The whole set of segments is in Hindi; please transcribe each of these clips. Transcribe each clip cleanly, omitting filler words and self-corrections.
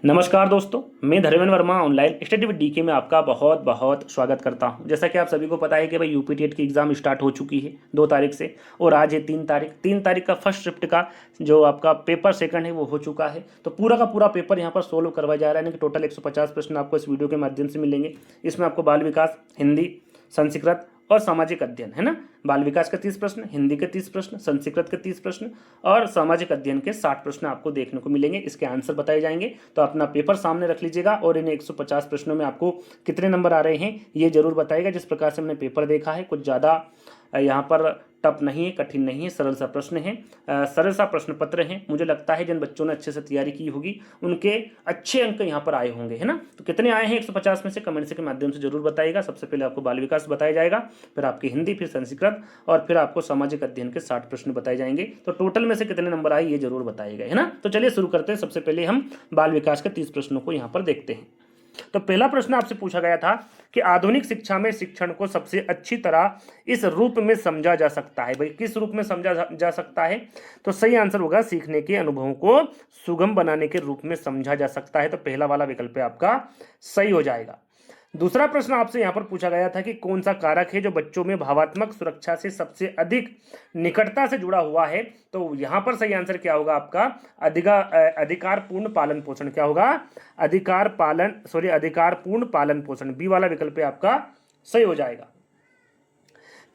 नमस्कार दोस्तों, मैं Dharmendra Verma online study with DK में आपका बहुत बहुत स्वागत करता हूं। जैसा कि आप सभी को पता है कि भाई यूपी टेट की एग्ज़ाम स्टार्ट हो चुकी है 2 तारीख से और आज है 3 तारीख। 3 तारीख का फर्स्ट शिफ्ट का जो आपका पेपर सेकंड है वो हो चुका है। तो पूरा का पूरा पेपर यहां पर सोल्व करवाया जा रहा है, यानी कि टोटल 150 प्रश्न आपको इस वीडियो के माध्यम से मिलेंगे। इसमें आपको बाल विकास, हिंदी, संस्कृत और सामाजिक अध्ययन है ना। बाल विकास के 30 प्रश्न, हिंदी के 30 प्रश्न, संस्कृत के 30 प्रश्न और सामाजिक अध्ययन के 60 प्रश्न आपको देखने को मिलेंगे। इसके आंसर बताए जाएंगे। तो अपना पेपर सामने रख लीजिएगा और इन 150 प्रश्नों में आपको कितने नंबर आ रहे हैं ये जरूर बताइएगा। जिस प्रकार से हमने पेपर देखा है कुछ ज़्यादा यहाँ पर टफ नहीं है, कठिन नहीं है, सरल सा प्रश्न है, सरल सा प्रश्न पत्र है। मुझे लगता है जिन बच्चों ने अच्छे से तैयारी की होगी उनके अच्छे अंक यहाँ पर आए होंगे, है ना। तो कितने आए हैं 150 में से कमेंट के माध्यम से जरूर बताइएगा। सबसे पहले आपको बाल विकास बताया जाएगा, फिर आपकी हिंदी, फिर संस्कृत और फिर आपको सामाजिक अध्ययन के 60 प्रश्न बताए जाएंगे। तो टोटल में से कितने नंबर आए ये जरूर बताइएगा, है ना। तो चलिए शुरू करते हैं। सबसे पहले हम बाल विकास के 30 प्रश्नों को यहाँ पर देखते हैं। तो पहला प्रश्न आपसे पूछा गया था कि आधुनिक शिक्षा में शिक्षण को सबसे अच्छी तरह इस रूप में समझा जा सकता है। भाई किस रूप में समझा जा सकता है? तो सही आंसर होगा सीखने के अनुभवों को सुगम बनाने के रूप में समझा जा सकता है। तो पहला वाला विकल्प आपका सही हो जाएगा। दूसरा प्रश्न आपसे यहां पर पूछा गया था कि कौन सा कारक है जो बच्चों में भावात्मक सुरक्षा से सबसे अधिक निकटता से जुड़ा हुआ है। तो यहां पर सही आंसर क्या होगा आपका? अधिकार पूर्ण पालन पोषण। क्या होगा? अधिकार पूर्ण पालन पोषण। बी वाला विकल्प आपका सही हो जाएगा।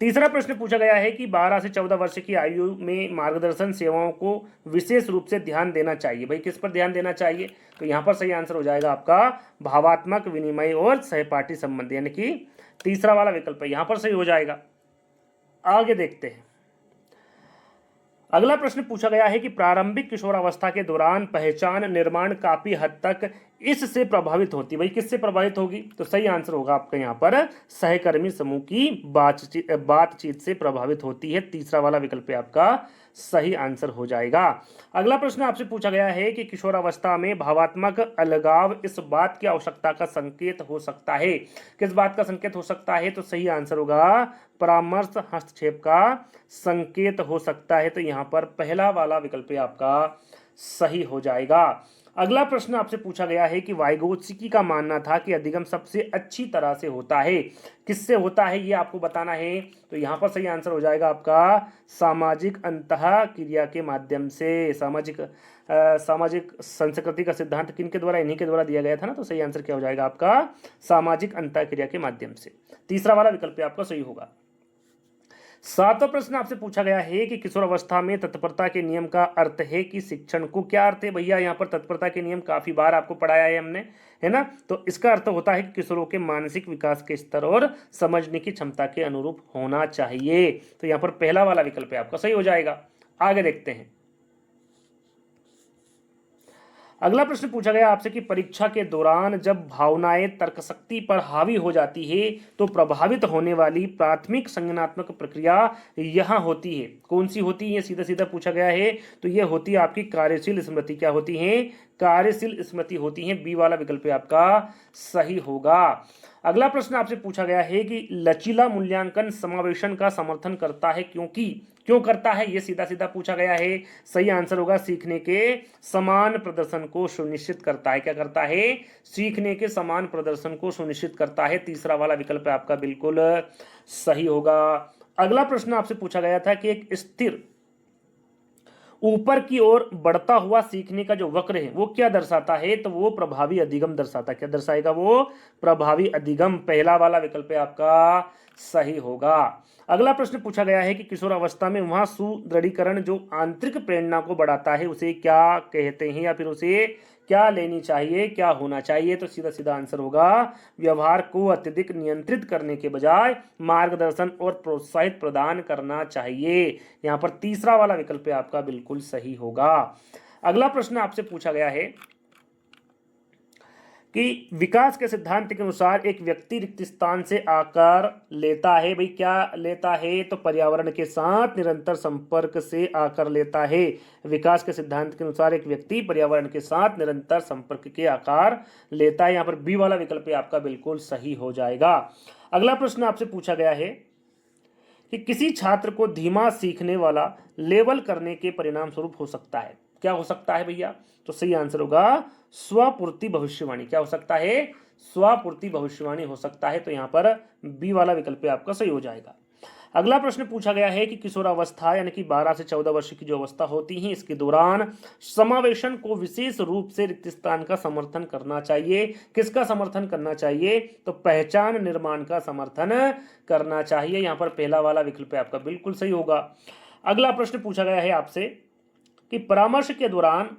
तीसरा प्रश्न पूछा गया है कि 12 से 14 वर्ष की आयु में मार्गदर्शन सेवाओं को विशेष रूप से ध्यान देना चाहिए। भाई किस पर ध्यान देना चाहिए? तो यहां पर सही आंसर हो जाएगा आपका भावात्मक विनिमय और सहपाठी संबंध, यानी कि तीसरा वाला विकल्प यहां पर सही हो जाएगा। आगे देखते हैं। अगला प्रश्न पूछा गया है कि प्रारंभिक किशोरावस्था के दौरान पहचान निर्माण काफी हद तक इससे प्रभावित होती है। भाई किससे प्रभावित होगी? तो सही आंसर होगा आपका यहाँ पर सहकर्मी समूह की बातचीत से प्रभावित होती है। तीसरा वाला विकल्प आपका सही आंसर हो जाएगा। अगला प्रश्न आपसे पूछा गया है कि किशोरावस्था में भावात्मक अलगाव इस बात की आवश्यकता का संकेत हो सकता है। किस बात का संकेत हो सकता है? तो सही आंसर होगा परामर्श हस्तक्षेप का संकेत हो सकता है। तो यहां पर पहला वाला विकल्प आपका सही हो जाएगा। अगला प्रश्न आपसे पूछा गया है कि वाइगोत्स्की का मानना था कि अधिगम सबसे अच्छी तरह से होता है। किससे होता है ये आपको बताना है। तो यहां पर सही आंसर हो जाएगा आपका सामाजिक अंतः क्रिया के माध्यम से। सामाजिक संस्कृति का सिद्धांत किन के द्वारा? इन्हीं के द्वारा दिया गया था ना। तो सही आंसर क्या हो जाएगा आपका सामाजिक अंतः क्रिया के माध्यम से। तीसरा वाला विकल्प आपका सही होगा। सातवां प्रश्न आपसे पूछा गया है कि किशोरावस्था में तत्परता के नियम का अर्थ है कि शिक्षण को क्या अर्थ है? भैया यहाँ पर तत्परता के नियम काफी बार आपको पढ़ाया है हमने, है ना। तो इसका अर्थ होता है कि किशोरों के मानसिक विकास के स्तर और समझने की क्षमता के अनुरूप होना चाहिए। तो यहाँ पर पहला वाला विकल्प आपका सही हो जाएगा। आगे देखते हैं। अगला प्रश्न पूछा गया आपसे कि परीक्षा के दौरान जब भावनाएं तर्कशक्ति पर हावी हो जाती है तो प्रभावित होने वाली प्राथमिक संज्ञानात्मक प्रक्रिया यहां होती है। कौन सी होती है? ये सीधा सीधा पूछा गया है। तो ये होती है आपकी कार्यशील स्मृति। क्या होती है? कार्यशील स्मृति होती है। बी वाला विकल्प आपका सही होगा। अगला प्रश्न आपसे पूछा गया है कि लचीला मूल्यांकन समावेशन का समर्थन करता है क्यों करता है? ये सीधा सीधा पूछा गया है। सही आंसर होगा सीखने के समान प्रदर्शन को सुनिश्चित करता है। क्या करता है? सीखने के समान प्रदर्शन को सुनिश्चित करता है। तीसरा वाला विकल्प आपका बिल्कुल सही होगा। अगला प्रश्न आपसे पूछा गया था कि एक स्थिर ऊपर की ओर बढ़ता हुआ सीखने का जो वक्र है वो क्या दर्शाता है? तो वो प्रभावी अधिगम दर्शाता है। क्या दर्शाएगा? वो प्रभावी अधिगम। पहला वाला विकल्प आपका सही होगा। अगला प्रश्न पूछा गया है कि किशोरावस्था में वहां सुदृढ़ीकरण जो आंतरिक प्रेरणा को बढ़ाता है उसे क्या कहते हैं, या फिर उसे क्या लेनी चाहिए, क्या होना चाहिए? तो सीधा सीधा आंसर होगा व्यवहार को अत्यधिक नियंत्रित करने के बजाय मार्गदर्शन और प्रोत्साहित प्रदान करना चाहिए। यहां पर तीसरा वाला विकल्प आपका बिल्कुल सही होगा। अगला प्रश्न आपसे पूछा गया है कि विकास के सिद्धांत के अनुसार एक व्यक्ति रिक्त स्थान से आकार लेता है। भाई क्या लेता है? तो पर्यावरण के साथ निरंतर संपर्क से आकार लेता है। विकास के सिद्धांत के अनुसार एक व्यक्ति पर्यावरण के साथ निरंतर संपर्क के आकार लेता है। यहाँ पर बी वाला विकल्प आपका बिल्कुल सही हो जाएगा। अगला प्रश्न आपसे पूछा गया है कि किसी छात्र को धीमा सीखने वाला लेवल करने के परिणाम स्वरूप हो सकता है। क्या हो सकता है भैया? तो सही आंसर होगा स्वपूर्ति भविष्यवाणी। क्या हो सकता है? स्वपूर्ति भविष्यवाणी हो सकता है। तो यहाँ पर बी वाला विकल्प आपका सही हो जाएगा। अगला प्रश्न पूछा गया है कि किशोरावस्था यानी कि 12 से 14 वर्ष की जो अवस्था होती है, इसके दौरान समावेशन को विशेष रूप से रिक्त स्थान का समर्थन करना चाहिए। किसका समर्थन करना चाहिए? तो पहचान निर्माण का समर्थन करना चाहिए। यहाँ पर पहला वाला विकल्प आपका बिल्कुल सही होगा। अगला प्रश्न पूछा गया है आपसे कि परामर्श के दौरान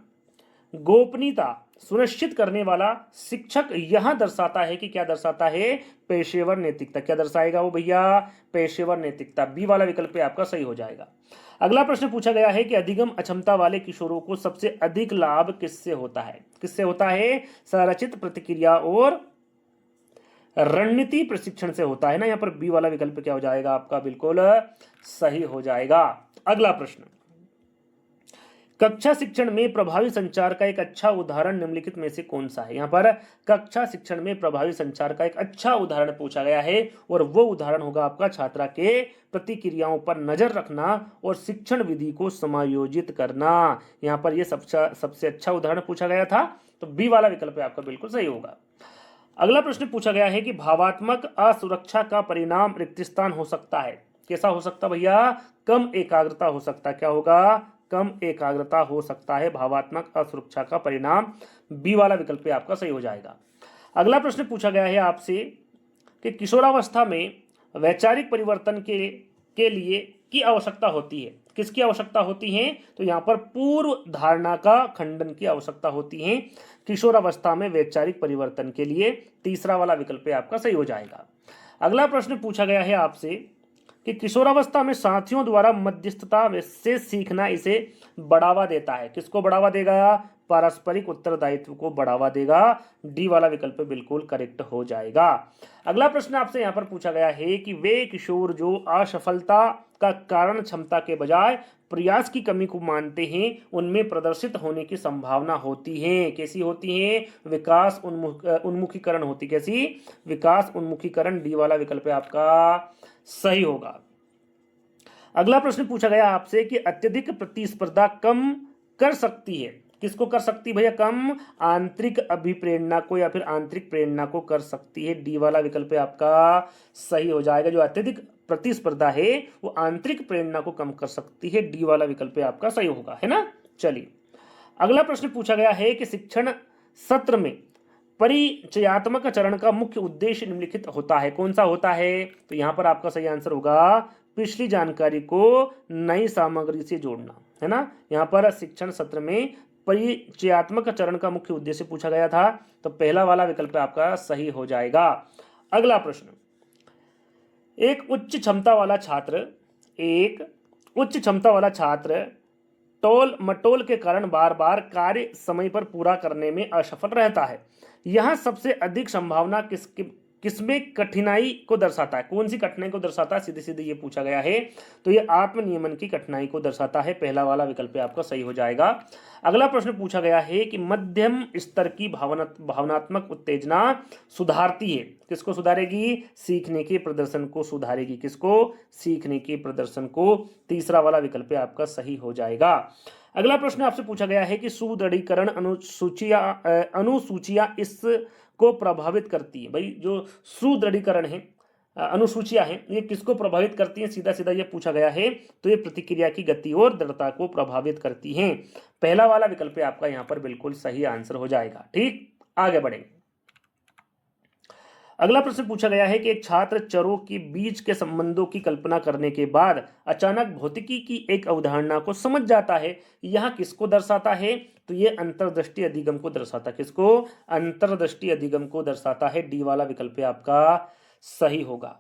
गोपनीयता सुनिश्चित करने वाला शिक्षक यहां दर्शाता है कि क्या दर्शाता है? पेशेवर नैतिकता। क्या दर्शाएगा वो भैया? पेशेवर नैतिकता। बी वाला विकल्प आपका सही हो जाएगा। अगला प्रश्न पूछा गया है कि अधिगम अक्षमता वाले किशोरों को सबसे अधिक लाभ किससे होता है? किससे होता है? संरचित प्रतिक्रिया और रणनीति प्रशिक्षण से होता है ना। यहाँ पर बी वाला विकल्प क्या हो जाएगा आपका? बिल्कुल सही हो जाएगा। अगला प्रश्न, कक्षा शिक्षण में प्रभावी संचार का एक अच्छा उदाहरण निम्नलिखित में से कौन सा है? यहाँ पर कक्षा शिक्षण में प्रभावी संचार का एक अच्छा उदाहरण पूछा गया है और वो उदाहरण होगा आपका छात्रा के प्रतिक्रियाओं पर नजर रखना और शिक्षण विधि को समायोजित करना। यहाँ पर ये सबसे अच्छा उदाहरण पूछा गया था। तो बी वाला विकल्प आपका बिल्कुल सही होगा। अगला प्रश्न पूछा गया है कि भावात्मक असुरक्षा का परिणाम रिक्त स्थान हो सकता है। कैसा हो सकता भैया? कम एकाग्रता हो सकता है। क्या होगा? कम एकाग्रता हो सकता है भावात्मक असुरक्षा का परिणाम। बी वाला विकल्प आपका सही हो जाएगा। अगला प्रश्न पूछा गया है आपसे कि किशोरावस्था में वैचारिक परिवर्तन के लिए की आवश्यकता होती है। किसकी आवश्यकता होती है? तो यहाँ पर पूर्व धारणा का खंडन की आवश्यकता होती है किशोरावस्था में वैचारिक परिवर्तन के लिए। तीसरा वाला विकल्प आपका सही हो जाएगा। अगला प्रश्न पूछा गया है आपसे कि किशोरावस्था में साथियों द्वारा मध्यस्थता से सीखना इसे बढ़ावा देता है। किसको बढ़ावा देगा? पारस्परिक उत्तरदायित्व को बढ़ावा देगा। डी वाला विकल्प बिल्कुल करेक्ट हो जाएगा। अगला प्रश्न आपसे यहाँ पर पूछा गया है कि वे किशोर जो असफलता का कारण क्षमता के बजाय प्रयास की कमी को मानते हैं, उनमें प्रदर्शित होने की संभावना होती है। कैसी होती है? विकास उन्मुखीकरण होती। कैसी? विकास उन्मुखीकरण। डी वाला विकल्प आपका सही होगा। अगला प्रश्न पूछा गया आपसे कि अत्यधिक प्रतिस्पर्धा कम कर सकती है। किसको कर सकती भैया? कम आंतरिक अभिप्रेरणा को या फिर आंतरिक प्रेरणा को कर सकती है। डी वाला विकल्प आपका सही हो जाएगा। जो अत्यधिक प्रतिस्पर्धा है वो आंतरिक प्रेरणा को कम कर सकती है। डी वाला विकल्प आपका सही होगा, है ना। चलिए अगला प्रश्न पूछा गया है कि शिक्षण सत्र में परिचयात्मक चरण का मुख्य उद्देश्य निम्नलिखित होता है। कौन सा होता है? तो यहाँ पर आपका सही आंसर होगा पिछली जानकारी को नई सामग्री से जोड़ना, है ना। यहाँ पर शिक्षण सत्र में परिचयात्मक चरण का मुख्य उद्देश्य पूछा गया था। तो पहला वाला विकल्प आपका सही हो जाएगा। अगला प्रश्न, एक उच्च क्षमता वाला छात्र टोल मटोल के कारण बार बार कार्य समय पर पूरा करने में असफल रहता है। यहां सबसे अधिक संभावना किसमें कठिनाई को दर्शाता है? कौन सी कठिनाई को दर्शाता है? सीधे सीधे ये पूछा गया है। तो ये आत्मनियमन की कठिनाई को दर्शाता है। पहला वाला विकल्प आपका सही हो जाएगा। अगला प्रश्न पूछा गया है कि मध्यम स्तर की भावनात्मक उत्तेजना सुधारती है। किसको सुधारेगी? सीखने के प्रदर्शन को सुधारेगी। किसको? सीखने के प्रदर्शन को। तीसरा वाला विकल्प आपका सही हो जाएगा। अगला प्रश्न आपसे पूछा गया है कि सुदृढ़ीकरण अनुसूचियां इसको प्रभावित करती है। भाई जो सुदृढ़ीकरण है, अनुसूचियां हैं, ये किसको प्रभावित करती हैं? सीधा सीधा ये पूछा गया है। तो ये प्रतिक्रिया की गति और दृढ़ता को प्रभावित करती हैं। पहला वाला विकल्प आपका यहाँ पर बिल्कुल सही आंसर हो जाएगा। ठीक, आगे बढ़ेंगे। अगला प्रश्न पूछा गया है कि एक छात्र चरों के बीच के संबंधों की कल्पना करने के बाद अचानक भौतिकी की एक अवधारणा को समझ जाता है। यह किसको दर्शाता है? तो ये अंतर्दृष्टि अधिगम को दर्शाता है। किसको? अंतर्दृष्टि अधिगम को दर्शाता है। डी वाला विकल्प आपका सही होगा।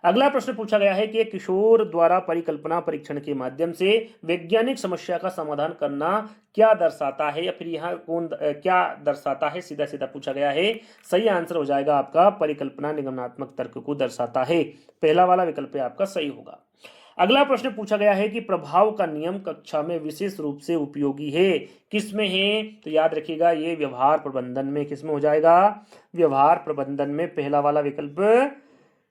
अगला प्रश्न पूछा गया है कि एक किशोर द्वारा परिकल्पना परीक्षण के माध्यम से वैज्ञानिक समस्या का समाधान करना क्या दर्शाता है, या फिर यहाँ क्या दर्शाता है? सीधा सीधा पूछा गया है। सही आंसर हो जाएगा आपका परिकल्पना निगमनात्मक तर्क को दर्शाता है। पहला वाला विकल्प आपका सही होगा। अगला प्रश्न पूछा गया है कि प्रभाव का नियम कक्षा में विशेष रूप से उपयोगी है। किसमें है? तो याद रखिएगा ये व्यवहार प्रबंधन में। किसमें हो जाएगा? व्यवहार प्रबंधन में। पहला वाला विकल्प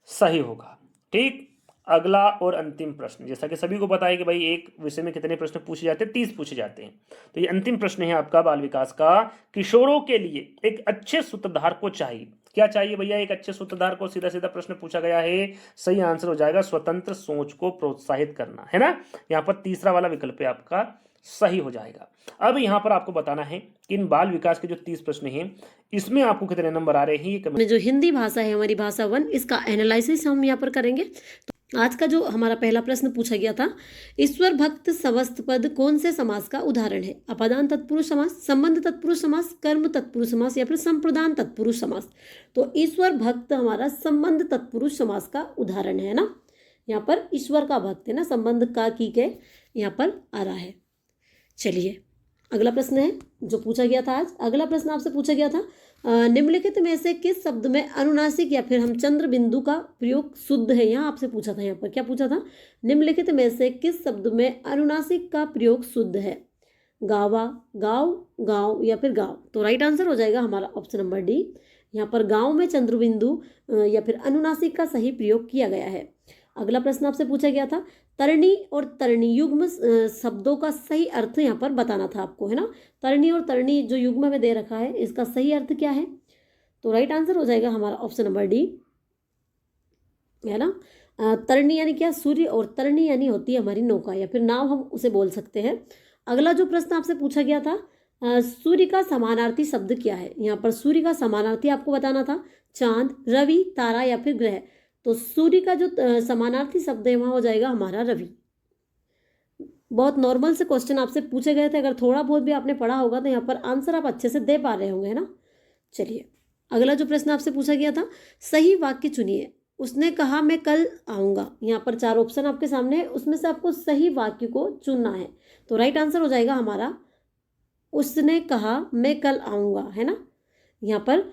सही होगा। ठीक, अगला और अंतिम प्रश्न, जैसा कि सभी को पता है कि भाई एक विषय में कितने प्रश्न पूछे जाते हैं, 30 पूछे जाते हैं। तो ये अंतिम प्रश्न है आपका बाल विकास का। किशोरों के लिए एक अच्छे सूत्रधार को चाहिए, क्या चाहिए भैया? एक अच्छे सूत्रधार को। सीधा सीधा प्रश्न पूछा गया है, सही आंसर हो जाएगा स्वतंत्र सोच को प्रोत्साहित करना, है ना। यहाँ पर तीसरा वाला विकल्प है आपका सही हो जाएगा। अब यहाँ पर आपको बताना है कि इन बाल विकास के जो 30 प्रश्न हैं इसमें आपको कितने नंबर आ रहे हैं, ये में जो हिंदी भाषा है हमारी भाषा 1, इसका एनालिसिस हम यहाँ पर करेंगे। तो आज का जो हमारा पहला प्रश्न पूछा गया था, ईश्वर भक्त समस्त पद कौन से समास का उदाहरण है? अपादान तत्पुरुष समास, संबंध तत्पुरुष समास, कर्म तत्पुरुष समास या फिर संप्रदान तत्पुरुष समास। तो ईश्वर भक्त हमारा संबंध तत्पुरुष समास का उदाहरण है ना। यहाँ पर ईश्वर का भक्त है ना, संबंध का की के यहाँ पर आ रहा है। चलिए अगला प्रश्न है जो पूछा गया था आज। अगला प्रश्न आपसे पूछा गया था, निम्नलिखित में से किस शब्द में अनुनासिक या फिर हम चंद्र बिंदु का प्रयोग शुद्ध है? यहाँ आपसे पूछा था, यहाँ पर क्या पूछा था? निम्नलिखित में से किस शब्द में अनुनासिक का प्रयोग शुद्ध है? गावा, गाँव, गाँव या फिर गाँव। तो राइट आंसर हो जाएगा हमारा ऑप्शन नंबर डी। यहाँ पर गाँव में चंद्र बिंदु या फिर अनुनासिक का सही प्रयोग किया गया है। अगला प्रश्न आपसे पूछा गया था, तरणी और तरणी युग्म शब्दों का सही अर्थ यहाँ पर बताना था आपको, है ना। तरणी और तरणी जो युग्म में दे रखा है, इसका सही अर्थ क्या है? तो राइट आंसर हो जाएगा हमारा ऑप्शन नंबर डी, है ना। तरणी यानी क्या? सूर्य, और तरणी यानी होती है हमारी नौका या फिर नाव, हम उसे बोल सकते हैं। अगला जो प्रश्न आपसे पूछा गया था, सूर्य का समानार्थी शब्द क्या है? यहाँ पर सूर्य का समानार्थी आपको बताना था, चांद, रवि, तारा या फिर ग्रह। तो सूर्य का जो समानार्थी शब्द है वहाँ हो जाएगा हमारा रवि। बहुत नॉर्मल से क्वेश्चन आपसे पूछे गए थे, अगर थोड़ा बहुत भी आपने पढ़ा होगा तो यहाँ पर आंसर आप अच्छे से दे पा रहे होंगे, है ना। चलिए अगला जो प्रश्न आपसे पूछा गया था, सही वाक्य चुनिए। उसने कहा मैं कल आऊँगा। यहाँ पर 4 ऑप्शन आपके सामने है, उसमें से आपको सही वाक्य को चुनना है। तो राइट आंसर हो जाएगा हमारा उसने कहा मैं कल आऊँगा, है ना। यहाँ पर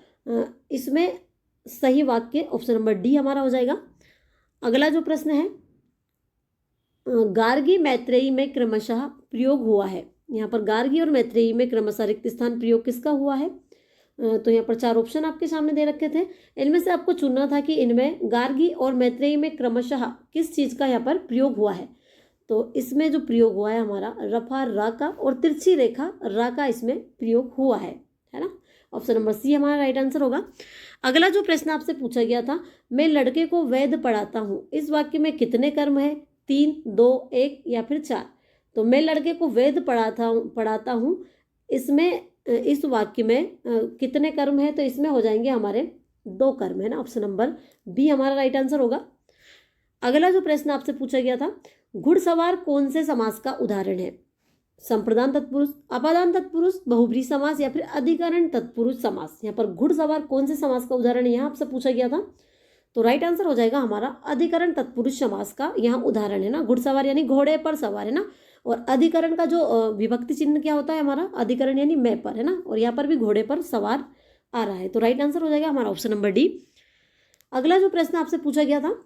इसमें सही वाक्य ऑप्शन नंबर डी हमारा हो जाएगा। अगला जो प्रश्न है, गार्गी मैत्रेयी में क्रमशः प्रयोग हुआ है। यहाँ पर गार्गी और मैत्रेयी में क्रमशः रिक्त स्थान प्रयोग किसका हुआ है? तो यहाँ पर 4 ऑप्शन आपके सामने दे रखे थे, इनमें से आपको चुनना था कि इनमें गार्गी और मैत्रेयी में क्रमशः किस चीज़ का यहाँ पर प्रयोग हुआ है। तो इसमें जो प्रयोग हुआ है हमारा रफा रा का और तिरछी रेखा रा का इसमें प्रयोग हुआ है ना। ऑप्शन नंबर सी हमारा राइट आंसर होगा। अगला जो प्रश्न आपसे पूछा गया था, मैं लड़के को वेद पढ़ाता हूँ, इस वाक्य में कितने कर्म है? 3, 2, 1 या फिर 4। तो मैं लड़के को वेद पढ़ाता हूँ इसमें इस वाक्य में कितने कर्म है? तो इसमें हो जाएंगे हमारे 2 कर्म, है ना। ऑप्शन नंबर बी हमारा राइट आंसर होगा। अगला जो प्रश्न आपसे पूछा गया था, घुड़सवार कौन से समास का उदाहरण है? संप्रदान तत्पुरुष, अपादान तत्पुरुष, बहुब्रीहि समास या फिर अधिकरण तत्पुरुष समास। यहाँ पर घुड़सवार कौन से समास का उदाहरण है, यहाँ आपसे पूछा गया था। तो राइट आंसर हो जाएगा हमारा अधिकरण तत्पुरुष समास का यहाँ उदाहरण है ना। घुड़सवार यानी घोड़े पर सवार, है ना। और अधिकरण का जो विभक्ति चिन्ह क्या होता है हमारा? अधिकरण यानी मैं पर, है ना। और यहाँ पर भी घोड़े पर सवार आ रहा है। तो राइट आंसर हो जाएगा हमारा ऑप्शन नंबर डी। अगला जो प्रश्न आपसे पूछा गया था,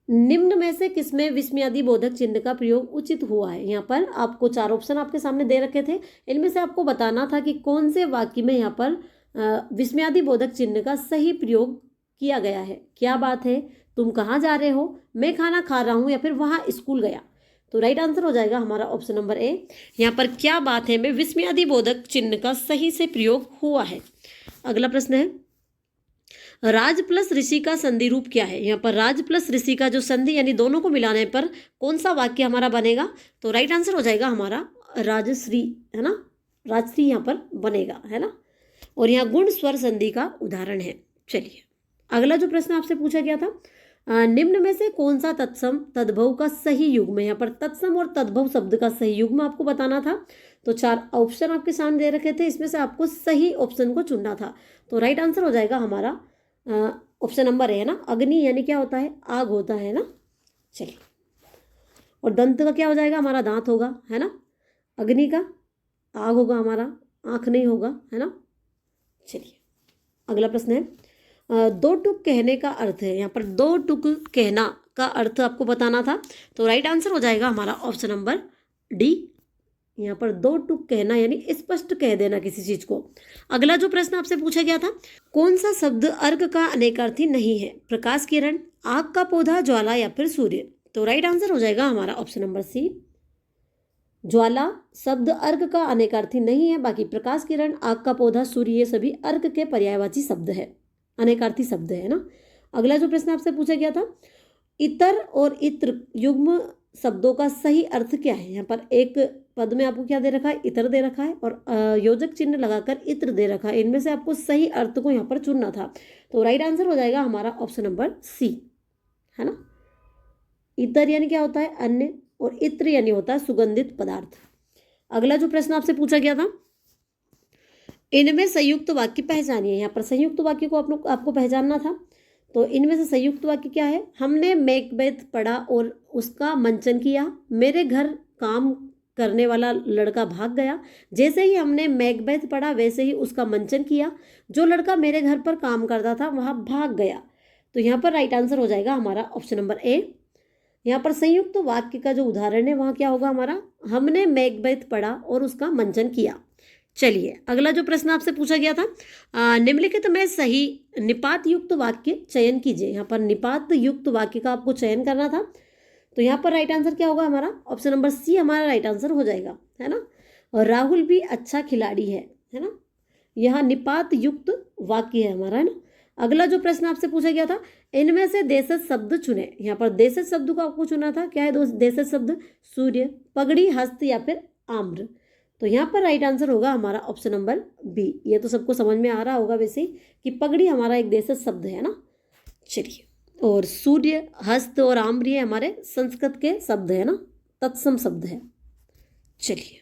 निम्न में से किसमें विस्मयादि बोधक चिन्ह का प्रयोग उचित हुआ है? यहाँ पर आपको 4 ऑप्शन आपके सामने दे रखे थे, इनमें से आपको बताना था कि कौन से वाक्य में यहाँ पर विस्मयादि बोधक चिन्ह का सही प्रयोग किया गया है। क्या बात है, तुम कहाँ जा रहे हो, मैं खाना खा रहा हूँ या फिर वहाँ स्कूल गया। तो राइट आंसर हो जाएगा हमारा ऑप्शन नंबर ए। यहाँ पर क्या बात है में विस्मयादि बोधक चिन्ह का सही से प्रयोग हुआ है। अगला प्रश्न है, राज प्लस ऋषि का संधि रूप क्या है? यहाँ पर राज प्लस ऋषि का जो संधि यानी दोनों को मिलाने पर कौन सा वाक्य हमारा बनेगा? तो राइट आंसर हो जाएगा हमारा राजश्री, है ना। राजश्री यहाँ पर बनेगा, है ना। और यहाँ गुण स्वर संधि का उदाहरण है। चलिए अगला जो प्रश्न आपसे पूछा गया था, निम्न में से कौन सा तत्सम तद्भव का सही युग्म है? यहाँ पर तत्सम और तद्भव शब्द का सही युग्म आपको बताना था। तो 4 ऑप्शन आपके सामने दे रखे थे, इसमें से आपको सही ऑप्शन को चुनना था। तो राइट आंसर हो जाएगा हमारा ऑप्शन नंबर है ना। अग्नि यानी क्या होता है? आग होता है ना। चलिए, और दंत का क्या हो जाएगा? हमारा दांत होगा, है ना। अग्नि का आग होगा हमारा, आँख नहीं होगा, है ना। चलिए अगला प्रश्न है, 2 टुक कहने का अर्थ है। यहाँ पर 2 टुक कहना का अर्थ आपको बताना था। तो राइट आंसर हो जाएगा हमारा ऑप्शन नंबर डी। यहाँ पर दो टूक कहना यानी स्पष्ट कह देना किसी चीज को। अगला जो प्रश्न आपसे पूछा गया था, कौन सा शब्द अर्घ का अनेकार्थी नहीं है? प्रकाश किरण, आग का पौधा, ज्वाला या फिर सूर्य? तो राइट आंसर हो जाएगा हमारा ऑप्शन नंबर सी, ज्वाला शब्द अर्घ का अनेकार्थी नहीं है। बाकी प्रकाश किरण, आग का पौधा, सूर्य ये सभी अर्घ के पर्यायवाची शब्द है, अनेकार्थी शब्द है ना। अगला जो प्रश्न आपसे पूछा गया था, इतर और इत्र युग्म शब्दों का सही अर्थ क्या है? यहाँ पर एक पद में आपको क्या दे रखा है? इतर दे रखा है और योजक चिन्ह लगाकर इत्र दे रखा है। इनमें से आपको सही अर्थ को यहाँ पर चुनना था। तो राइट आंसर हो जाएगा हमारा ऑप्शन नंबर सी, है ना। इतर यानी क्या होता है? अन्य, और इत्र यानी होता है सुगंधित पदार्थ। अगला जो प्रश्न आपसे पूछा गया था, इनमें संयुक्त वाक्य पहचानिए। यहाँ पर संयुक्त वाक्य को आपको पहचानना था। तो इनमें से संयुक्त वाक्य क्या है? हमने मैकबेथ पढ़ा और उसका मंचन किया। मेरे घर काम करने वाला लड़का भाग गया। जैसे ही हमने मैकबेथ पढ़ा वैसे ही उसका मंचन किया। जो लड़का मेरे घर पर काम करता था वह भाग गया। तो यहाँ पर राइट आंसर हो जाएगा हमारा ऑप्शन नंबर ए। यहाँ पर संयुक्त वाक्य का जो उदाहरण है वहाँ क्या होगा हमारा? हमने मैकबेथ पढ़ा और उसका मंचन किया। चलिए अगला जो प्रश्न आपसे पूछा गया था, निम्नलिखित में सही निपात युक्त वाक्य चयन कीजिए। यहाँ पर निपात युक्त वाक्य का आपको चयन करना था। तो यहाँ पर राइट आंसर क्या होगा हमारा? ऑप्शन नंबर सी हमारा राइट आंसर हो जाएगा, है ना। और राहुल भी अच्छा खिलाड़ी है ना। यह निपात युक्त वाक्य है हमारा, है ना। अगला जो प्रश्न आपसे पूछा गया था, इनमें से देशज शब्द चुने। यहाँ पर देशज शब्द को आपको चुना था। क्या है देशज शब्द? सूर्य, पगड़ी, हस्त या फिर आम्र। तो यहाँ पर राइट आंसर होगा हमारा ऑप्शन नंबर बी। ये तो सबको समझ में आ रहा होगा वैसे ही कि पगड़ी हमारा एक देशज शब्द है ना। चलिए, और सूर्य, हस्त और आम्र ये हमारे संस्कृत के शब्द है ना, तत्सम शब्द है। चलिए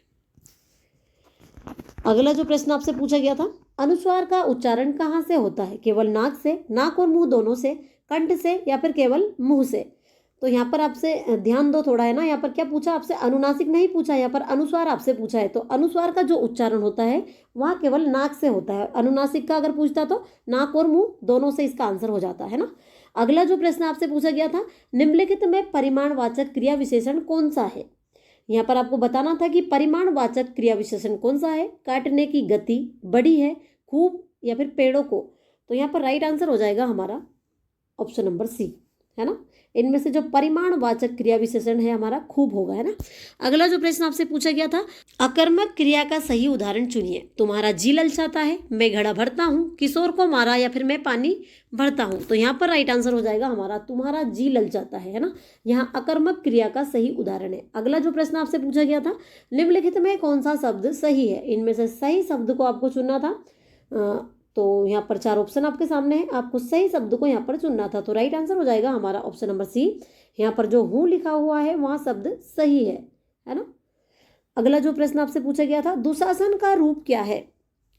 अगला जो प्रश्न आपसे पूछा गया था, अनुस्वार का उच्चारण कहाँ से होता है? केवल नाक से, नाक और मुंह दोनों से, कंठ से या फिर केवल मुंह से? तो यहाँ पर आपसे ध्यान दो थोड़ा, है ना। यहाँ पर क्या पूछा आपसे? अनुनासिक नहीं पूछा, यहाँ पर अनुस्वार आपसे पूछा है। तो अनुस्वार का जो उच्चारण होता है वहाँ केवल नाक से होता है। अनुनासिक का अगर पूछता तो नाक और मुंह दोनों से इसका आंसर हो जाता है ना। अगला जो प्रश्न आपसे पूछा गया था, निम्नलिखित में परिमाणवाचक क्रिया विशेषण कौन सा है? यहाँ पर आपको बताना था कि परिमाणवाचक क्रिया विशेषण कौन सा है। काटने की गति, बड़ी है, खूब या फिर पेड़ों को? तो यहाँ पर राइट आंसर हो जाएगा हमारा ऑप्शन नंबर सी, है ना। इनमें से जो परिमाणवाचक क्रिया विशेषण है हमारा खूब होगा, है ना। अगला जो प्रश्न आपसे पूछा गया था, अकर्मक क्रिया का सही उदाहरण चुनिए। तुम्हारा जी ललचाता है, मैं घड़ा भरता हूँ, किशोर को मारा या फिर मैं पानी भरता हूँ? तो यहाँ पर राइट आंसर हो जाएगा हमारा तुम्हारा जी ललचाता है ना। यहाँ अकर्मक क्रिया का सही उदाहरण है। अगला जो प्रश्न आपसे पूछा गया था, निम्नलिखित में कौन सा शब्द सही है? इनमें से सही शब्द को आपको चुनना था। तो यहाँ पर 4 ऑप्शन आपके सामने है, आपको सही शब्द को यहाँ पर चुनना था। तो राइट आंसर हो जाएगा हमारा ऑप्शन नंबर सी। यहाँ पर जो हूँ लिखा हुआ है वहाँ शब्द सही है ना। अगला जो प्रश्न आपसे पूछा गया था, दुशासन का रूप क्या है?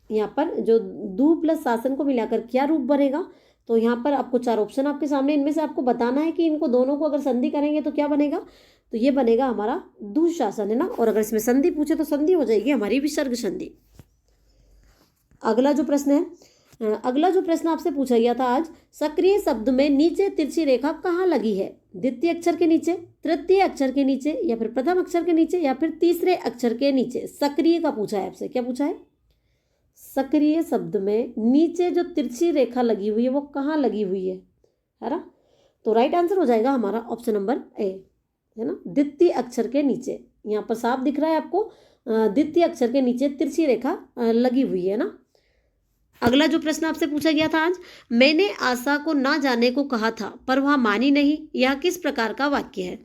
यहाँ पर जो दु प्लस शासन को मिलाकर क्या रूप बनेगा? तो यहाँ पर आपको 4 ऑप्शन आपके सामने, इनमें से आपको बताना है कि इनको दोनों को अगर संधि करेंगे तो क्या बनेगा। तो ये बनेगा हमारा दुशासन, है ना। और अगर इसमें संधि पूछे तो संधि हो जाएगी हमारी विसर्ग संधि। अगला जो प्रश्न आपसे पूछा गया था आज, सक्रिय शब्द में नीचे तिरछी रेखा कहाँ लगी है? द्वितीय अक्षर के नीचे, तृतीय अक्षर के नीचे या फिर प्रथम अक्षर के नीचे या फिर तीसरे अक्षर के नीचे? सक्रिय का पूछा है आपसे। क्या पूछा है? सक्रिय शब्द में नीचे जो तिरछी रेखा लगी हुई है वो कहाँ लगी हुई है ना। तो राइट आंसर हो जाएगा हमारा ऑप्शन नंबर ए, है ना, द्वितीय अक्षर के नीचे। यहाँ पर साफ दिख रहा है आपको, द्वितीय अक्षर के नीचे तिरछी रेखा लगी हुई है ना। अगला जो प्रश्न आपसे पूछा गया था आज, मैंने आशा को ना जाने को कहा था पर वह मानी नहीं, यह किस प्रकार का वाक्य है?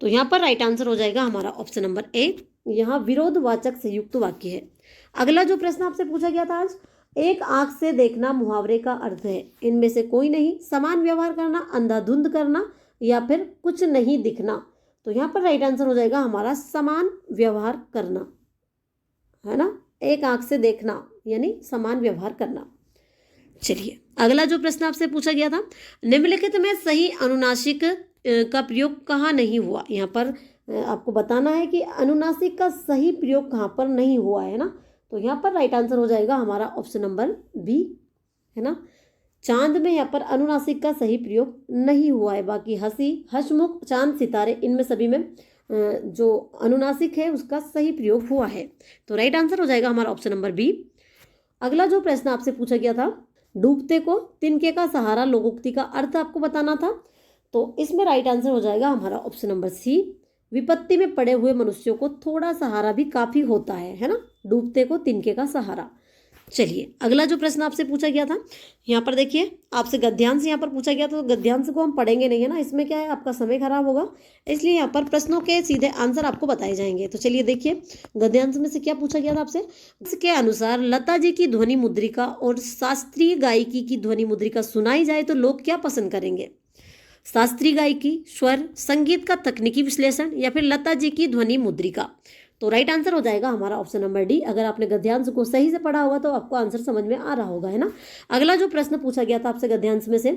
तो यहाँ पर राइट आंसर हो जाएगा हमारा ऑप्शन नंबर ए, यहाँ विरोधवाचक संयुक्त वाक्य है। अगला जो प्रश्न आपसे पूछा गया था आज, एक आंख से देखना मुहावरे का अर्थ है। इनमें से कोई नहीं, समान व्यवहार करना, अंधाधुंध करना या फिर कुछ नहीं दिखना? तो यहाँ पर राइट आंसर हो जाएगा हमारा समान व्यवहार करना, है ना। एक आंख से देखना यानी समान व्यवहार करना। चलिए अगला जो प्रश्न आपसे पूछा गया था, निम्नलिखित में सही अनुनासिक का प्रयोग कहाँ नहीं हुआ? यहाँ पर आपको बताना है कि अनुनासिक का सही प्रयोग कहाँ पर नहीं हुआ है ना। तो यहाँ पर राइट आंसर हो जाएगा हमारा ऑप्शन नंबर बी, है ना। चांद में यहाँ पर अनुनासिक का सही प्रयोग नहीं हुआ है। बाकी हंसी, हंसमुख, चांद, सितारे, इनमें सभी में जो अनुनासिक है उसका सही प्रयोग हुआ है। तो राइट आंसर हो जाएगा हमारा ऑप्शन नंबर बी। अगला जो प्रश्न आपसे पूछा गया था, डूबते को तिनके का सहारा लोकोक्ति का अर्थ आपको बताना था। तो इसमें राइट आंसर हो जाएगा हमारा ऑप्शन नंबर सी। विपत्ति में पड़े हुए मनुष्यों को थोड़ा सहारा भी काफी होता है ना, डूबते को तिनके का सहारा। चलिए अगला जो प्रश्न आपसे पूछा गया था, यहाँ पर देखिए आपसे गद्यांश यहाँ पर पूछा गया था। तो गद्यांश को हम पढ़ेंगे नहीं है ना, इसमें क्या है आपका समय खराब होगा, इसलिए यहाँ पर प्रश्नों के सीधे आंसर आपको बताए जाएंगे। तो चलिए देखिए गद्यांश में से क्या पूछा गया था आपसे। इसके अनुसार लता जी की ध्वनि मुद्रिका और शास्त्रीय गायकी की ध्वनि मुद्रिका सुनाई जाए तो लोग क्या पसंद करेंगे। शास्त्रीय गायकी, स्वर, संगीत का तकनीकी विश्लेषण या फिर लता जी की ध्वनि मुद्रिका। तो राइट आंसर हो जाएगा हमारा ऑप्शन नंबर डी। अगर आपने गद्यांश को सही से पढ़ा होगा तो आपको आंसर समझ में आ रहा होगा, है ना। अगला जो प्रश्न पूछा गया था आपसे गद्यांश में से,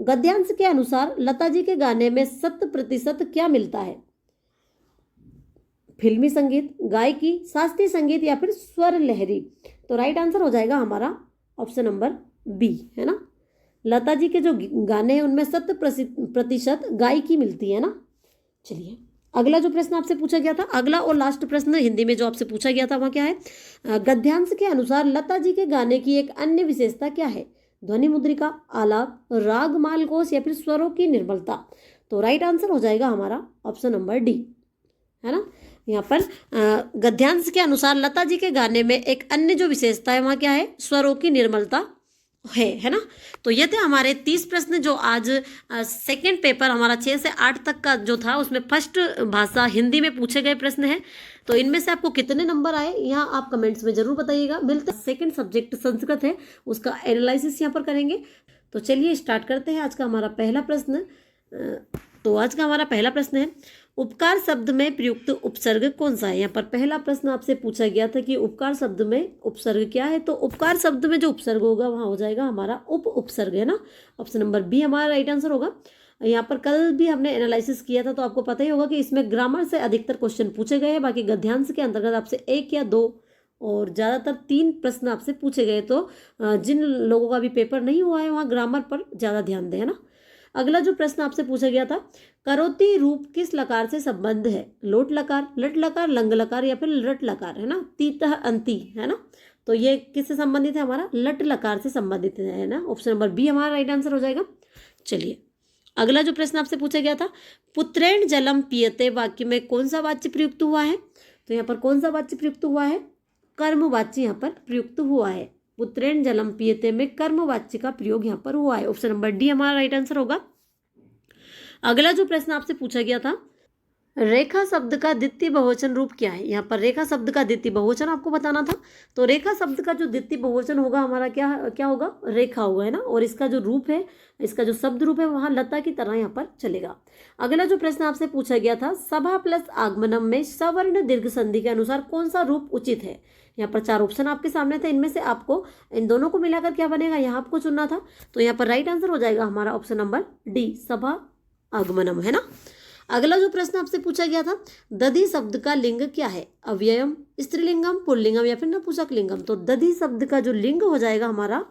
गद्यांश के अनुसार लता जी के गाने में 100% क्या मिलता है। फिल्मी संगीत, गायकी, शास्त्रीय संगीत या फिर स्वर लहरी। तो राइट आंसर हो जाएगा हमारा ऑप्शन नंबर बी, है ना। लता जी के जो गाने हैं उनमें 100% गायकी मिलती है ना। चलिए अगला जो प्रश्न आपसे पूछा गया था, अगला और लास्ट प्रश्न हिंदी में जो आपसे पूछा गया था वह क्या है। गद्यांश के अनुसार लता जी के गाने की एक अन्य विशेषता क्या है। ध्वनि मुद्रिका, आलाप, राग मालकोश या फिर स्वरों की निर्मलता। तो राइट आंसर हो जाएगा हमारा ऑप्शन नंबर डी, है ना। यहाँ पर गद्यांश के अनुसार लता जी के गाने में एक अन्य जो विशेषता है वहाँ क्या है, स्वरों की निर्मलता है ना। तो ये थे हमारे 30 प्रश्न जो आज सेकंड पेपर हमारा 6 से 8 तक का जो था उसमें फर्स्ट भाषा हिंदी में पूछे गए प्रश्न हैं। तो इनमें से आपको कितने नंबर आए यहाँ आप कमेंट्स में जरूर बताइएगा। मिलते सेकंड सब्जेक्ट संस्कृत है, उसका एनालिसिस यहाँ पर करेंगे। तो चलिए स्टार्ट करते हैं आज का हमारा पहला प्रश्न। तो आज का हमारा पहला प्रश्न है, उपकार शब्द में प्रयुक्त उपसर्ग कौन सा है। यहाँ पर पहला प्रश्न आपसे पूछा गया था कि उपकार शब्द में उपसर्ग क्या है। तो उपकार शब्द में जो उपसर्ग होगा वहाँ हो जाएगा हमारा उपसर्ग, है ना। ऑप्शन नंबर बी हमारा राइट आंसर होगा। यहाँ पर कल भी हमने एनालिसिस किया था तो आपको पता ही होगा कि इसमें ग्रामर से अधिकतर क्वेश्चन पूछे गए हैं। बाकी गद्यांश के अंतर्गत आपसे 1 या 2 और ज़्यादातर 3 प्रश्न आपसे पूछे गए। तो जिन लोगों का भी पेपर नहीं हुआ है वहाँ ग्रामर पर ज़्यादा ध्यान दें, है ना। अगला जो प्रश्न आपसे पूछा गया था, करोति रूप किस लकार से संबंध है। लोट लकार, लट लकार, लंग लकार या फिर लट लकार, है ना। तीतः अंति, है ना। तो ये किससे संबंधित है, हमारा लट लकार से संबंधित है ना। ऑप्शन नंबर बी हमारा राइट आंसर हो जाएगा। चलिए अगला जो प्रश्न आपसे पूछा गया था, पुत्रेण जलम पियते वाक्य में कौन सा वाच्य प्रयुक्त हुआ है। तो यहाँ पर कौन सा वाच्य प्रयुक्त हुआ है, कर्म वाच्य यहाँ पर प्रयुक्त हुआ है। पुत्रेण जलम पियते में कर्म वाच्य का प्रयोग यहाँ पर हुआ है। ऑप्शन नंबर डी हमारा राइट आंसर होगा। अगला जो प्रश्न आपसे पूछा गया था, रेखा शब्द का द्वितीय बहुवचन रूप क्या है। यहाँ पर रेखा शब्द का द्वितीय बहुवचन आपको बताना था। तो रेखा शब्द का जो द्वितीय बहुवचन होगा हमारा क्या होगा, रेखा होगा, है ना। और इसका जो रूप है, इसका जो शब्द रूप है वहाँ लता की तरह यहाँ पर चलेगा। अगला जो प्रश्न आपसे पूछा गया था, सभा प्लस आगमनम में सवर्ण दीर्घ संधि के अनुसार कौन सा रूप उचित है। यहाँ पर 4 ऑप्शन आपके सामने थे, इनमें से आपको इन दोनों को मिलाकर क्या बनेगा यहाँ आपको चुनना था। तो यहाँ पर राइट आंसर हो जाएगा हमारा ऑप्शन नंबर डी, सभा आगमनम, है ना। अगला जो प्रश्न आपसे पूछा गया था, दधि शब्द का लिंग क्या है। अव्ययम, स्त्रीलिंगम, पुल्लिंगम या फिर नपुंसक लिंगम। तो दधि शब्द का जो लिंग हो जाएगा हमारा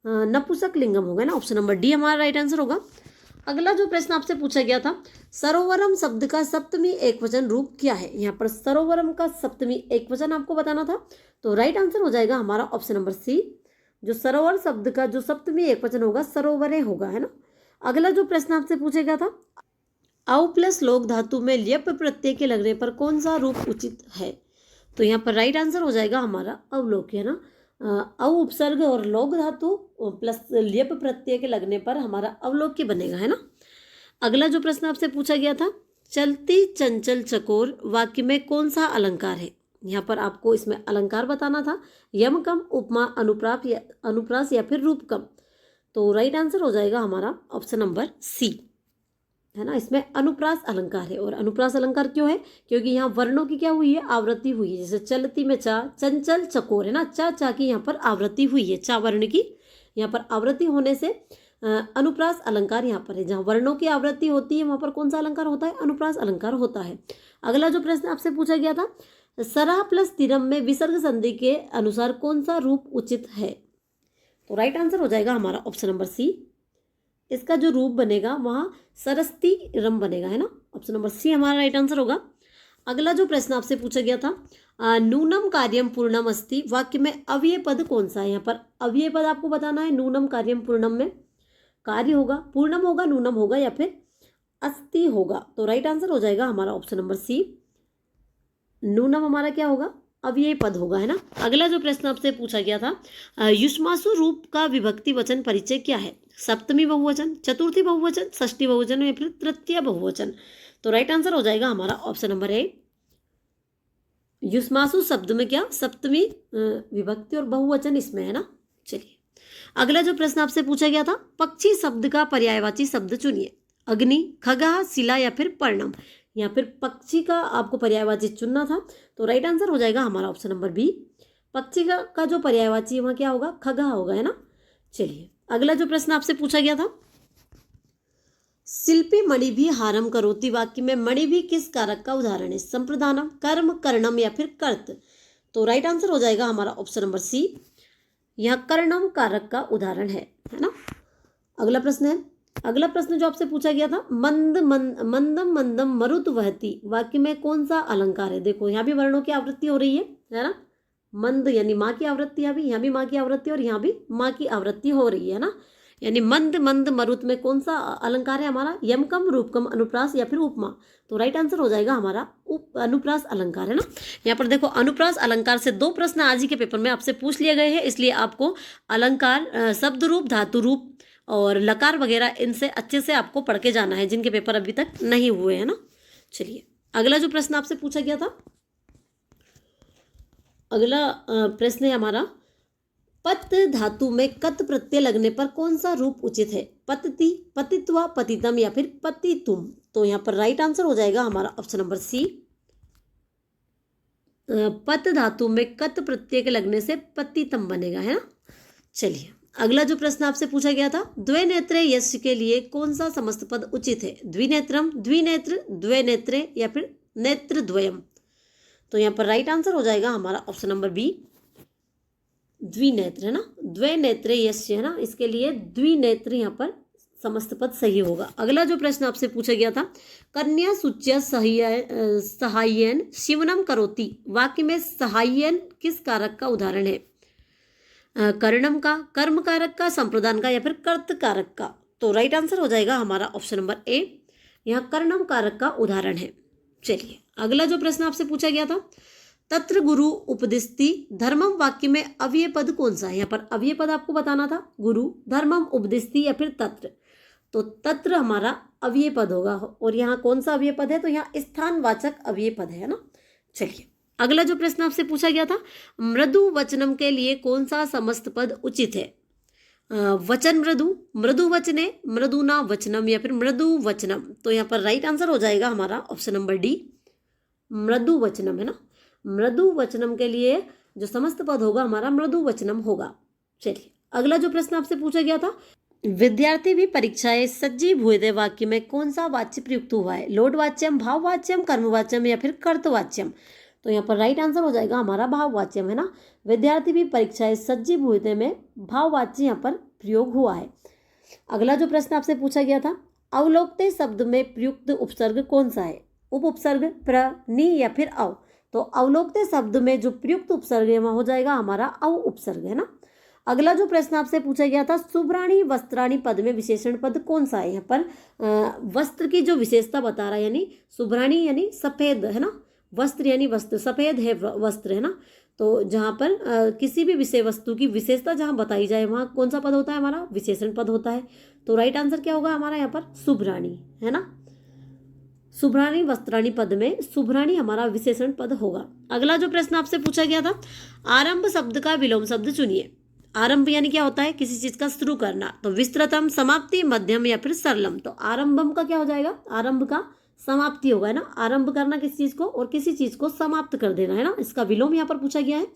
नपुंसक लिंगम होगा ना। ऑप्शन नंबर डी हमारा राइट आंसर होगा। अगला जो प्रश्न आपसे पूछा गया था, सरोवरम शब्द का सप्तमी एकवचन रूप क्या है। यहाँ पर सरोवरम का सप्तमी एकवचन आपको बताना था। तो राइट आंसर हो जाएगा हमारा ऑप्शन नंबर सी, जो सरोवर शब्द का जो सप्तमी एकवचन होगा सरोवरे होगा, है ना। अगला जो प्रश्न आपसे पूछा गया था, औ प्लस लोक धातु में ल्यप प्रत्यय के लगने पर कौन सा रूप उचित है। तो यहाँ पर राइट आंसर हो जाएगा हमारा अवलोक, है ना। औ उपसर्ग और लोक धातु प्लस ल्यप प्रत्यय के लगने पर हमारा अवलोक्य बनेगा, है ना। अगला जो प्रश्न आपसे पूछा गया था, चलती चंचल चकोर वाक्य में कौन सा अलंकार है। यहाँ पर आपको इसमें अलंकार बताना था, यमकम, उपमा, अनुप्रास या फिर रूपकम। तो राइट आंसर हो जाएगा हमारा ऑप्शन नंबर सी, है ना। इसमें अनुप्रास अलंकार है। और अनुप्रास अलंकार क्यों है, क्योंकि यहाँ वर्णों की क्या हुई है, आवृत्ति हुई है। जैसे चलती में चा, चंचल चकोर, है ना। चा की यहाँ पर आवृत्ति हुई है, चा वर्ण की यहाँ पर आवृत्ति होने से अनुप्रास अलंकार यहाँ पर है। जहाँ वर्णों की आवृत्ति होती है वहाँ पर कौन सा अलंकार होता है, अनुप्रास अलंकार होता है। अगला जो प्रश्न आपसे पूछा गया था, सरा प्लस तिरम में विसर्ग संधि के अनुसार कौन सा रूप उचित है। तो राइट आंसर हो जाएगा हमारा ऑप्शन नंबर सी, इसका जो रूप बनेगा वहाँ सरस्ती रम बनेगा, है ना। ऑप्शन नंबर सी हमारा राइट आंसर होगा। अगला जो प्रश्न आपसे पूछा गया था, नूनम कार्यम पूर्णम अस्ति वाक्य में अव्यय पद कौन सा है? यहाँ पर अव्यय पद आपको बताना है। नूनम कार्यम पूर्णम में कार्य होगा, पूर्णम होगा, नूनम होगा या फिर अस्ति होगा। तो राइट आंसर हो जाएगा हमारा ऑप्शन नंबर सी, नूनम हमारा क्या होगा? अव्यय पद होगा, है ना। अगला जो प्रश्न आपसे पूछा गया था, युष्मासु रूप का विभक्ति वचन परिचय क्या है? सप्तमी बहुवचन, चतुर्थी बहुवचन, षष्ठी बहुवचन या फिर तृतीय बहुवचन। तो राइट आंसर हो जाएगा हमारा ऑप्शन नंबर ए, युष्मासु शब्द में क्या? सप्तमी विभक्ति और बहुवचन इसमें, है ना। चलिए अगला जो प्रश्न आपसे पूछा गया था, पक्षी शब्द का पर्यायवाची शब्द चुनिए। अग्नि, खगः, शिला या फिर पर्णम। यहाँ फिर पक्षी का आपको पर्यायवाची चुनना था। तो राइट आंसर हो जाएगा हमारा ऑप्शन नंबर बी, पक्षी का जो पर्यायवाची है वहाँ क्या होगा? खगः होगा, है ना। चलिए अगला जो प्रश्न आपसे पूछा गया था, शिल्पी मणि भी हारम करोति वाक्य में मणि भी किस कारक का उदाहरण है? संप्रदानम, कर्म, कर्णम या फिर कर्त। तो राइट आंसर हो जाएगा हमारा ऑप्शन नंबर सी, यहाँ कर्णम कारक का उदाहरण है ना। अगला प्रश्न है, अगला प्रश्न जो आपसे पूछा गया था, मंदम मंदम मरुत वहती वाक्य में कौन सा अलंकार है? देखो यहाँ भी वर्णों की आवृत्ति हो रही है ना। मंद यानी माँ की आवृत्ति, यहाँ भी माँ की आवृत्ति और यहाँ भी माँ की आवृत्ति हो रही है ना। यानी मंद मंद मरुत में कौन सा अलंकार है हमारा? यमकम, रूपकम, अनुप्रास या फिर उपमा। तो राइट आंसर हो जाएगा हमारा अनुप्रास अलंकार, है ना। यहाँ पर देखो अनुप्रास अलंकार से 2 प्रश्न आज ही के पेपर में आपसे पूछ लिए गए हैं, इसलिए आपको अलंकार, शब्द रूप, धातु रूप और लकार वगैरह इनसे अच्छे से आपको पढ़ के जाना है, जिनके पेपर अभी तक नहीं हुए, है ना। चलिए अगला जो प्रश्न आपसे पूछा गया था, अगला प्रश्न है हमारा, पत धातु में कत प्रत्यय लगने पर कौन सा रूप उचित है? पतति, पतित्वा, पतितम या फिर पतितुम। तो यहाँ पर राइट आंसर हो जाएगा हमारा ऑप्शन नंबर सी, पत धातु में कत प्रत्यय के लगने से पतितम बनेगा, है ना। चलिए अगला जो प्रश्न आपसे पूछा गया था, द्विनेत्रे यस्य के लिए कौन सा समस्त पद उचित है? द्विनेत्रम, द्विनेत्र, द्विनेत्रे या फिर नेत्र द्वयम। तो यहाँ पर राइट आंसर हो जाएगा हमारा ऑप्शन नंबर बी, द्विनेत्र, है ना। द्विनेत्रे यस्य, है ना, इसके लिए द्विनेत्र यहाँ पर समस्त पद सही होगा। अगला जो प्रश्न आपसे पूछा गया था, कन्या सूच्य सहायन शिवनम करोति वाक्य में सहायन किस कारक का उदाहरण है? कर्णम का, कर्म कारक का, संप्रदान का या फिर कर्त कारक का। तो राइट आंसर हो जाएगा हमारा ऑप्शन नंबर ए, यहाँ कर्णम कारक का उदाहरण है। चलिए अगला जो प्रश्न आपसे पूछा गया था, तत्र गुरु उपदिष्टि धर्मम वाक्य में अव्यय पद कौन सा है? यहाँ पर अव्यय पद आपको बताना था, गुरु, धर्मम, उपदिष्टि या फिर तत्र। तो तत्र हमारा अव्यय पद होगा और यहाँ कौन सा अव्यय पद है? तो यहाँ स्थानवाचक अव्यय पद है ना। चलिए अगला जो प्रश्न आपसे पूछा गया था, मृदु वचनम के लिए कौन सा समस्त पद उचित है? वचन मृदु, मृदु वचने, मृदुना वचनम या फिर मृदु वचनम। तो यहाँ पर राइट आंसर हो जाएगा हमारा ऑप्शन नंबर डी, मृदु वचनम, है ना। मृदु वचनम के लिए जो समस्त पद होगा हमारा मृदु वचनम होगा। चलिए अगला जो प्रश्न आपसे पूछा गया था, विद्यार्थी भी परीक्षाएं सज्जीभूते वाक्य में कौन सा वाच्य प्रयुक्त हुआ है? लोडवाच्यम, भाववाच्यम, कर्मवाच्यम या फिर कर्तवाच्यम। तो यहाँ पर राइट आंसर हो जाएगा हमारा भाववाच्यम, है ना। विद्यार्थी भी परीक्षाएं सज्जीभूते में भाववाच्य यहाँ पर प्रयोग हुआ है। अगला जो प्रश्न आपसे पूछा गया था, अवलोकते शब्द में प्रयुक्त उपसर्ग कौन सा है? उप उपसर्ग, प्र, नि या फिर अव। तो अवलोकते शब्द में जो प्रयुक्त उपसर्ग है वहाँ हो जाएगा हमारा अव उपसर्ग, है ना। अगला जो प्रश्न आपसे पूछा गया था, शुभ्राणी वस्त्राणी पद में विशेषण पद कौन सा है? यहाँ पर वस्त्र की जो विशेषता बता रहा है, यानी शुभ्राणी यानी सफेद, है ना। वस्त्र यानी वस्त्र, सफेद है वस्त्र, है ना। तो जहाँ पर किसी भी विषय वस्तु की विशेषता जहाँ बताई जाए वहाँ कौन सा पद होता है? हमारा विशेषण पद होता है। तो राइट आंसर क्या होगा हमारा यहाँ पर? शुभ्राणी, है ना। शुभ्राणी वस्त्राणी पद में शुभ्राणी हमारा विशेषण पद होगा। अगला जो प्रश्न आपसे पूछा गया था, आरंभ शब्द का विलोम शब्द चुनिए। आरंभ यानी क्या होता है? किसी चीज का शुरू करना। तो विस्तृतम, समाप्ति, मध्यम या फिर सरलम। तो आरंभम का क्या हो जाएगा? आरंभ का समाप्ति होगा, है ना। आरंभ करना किसी चीज को और किसी चीज को समाप्त कर देना, है ना। इसका विलोम यहाँ पर पूछा गया है।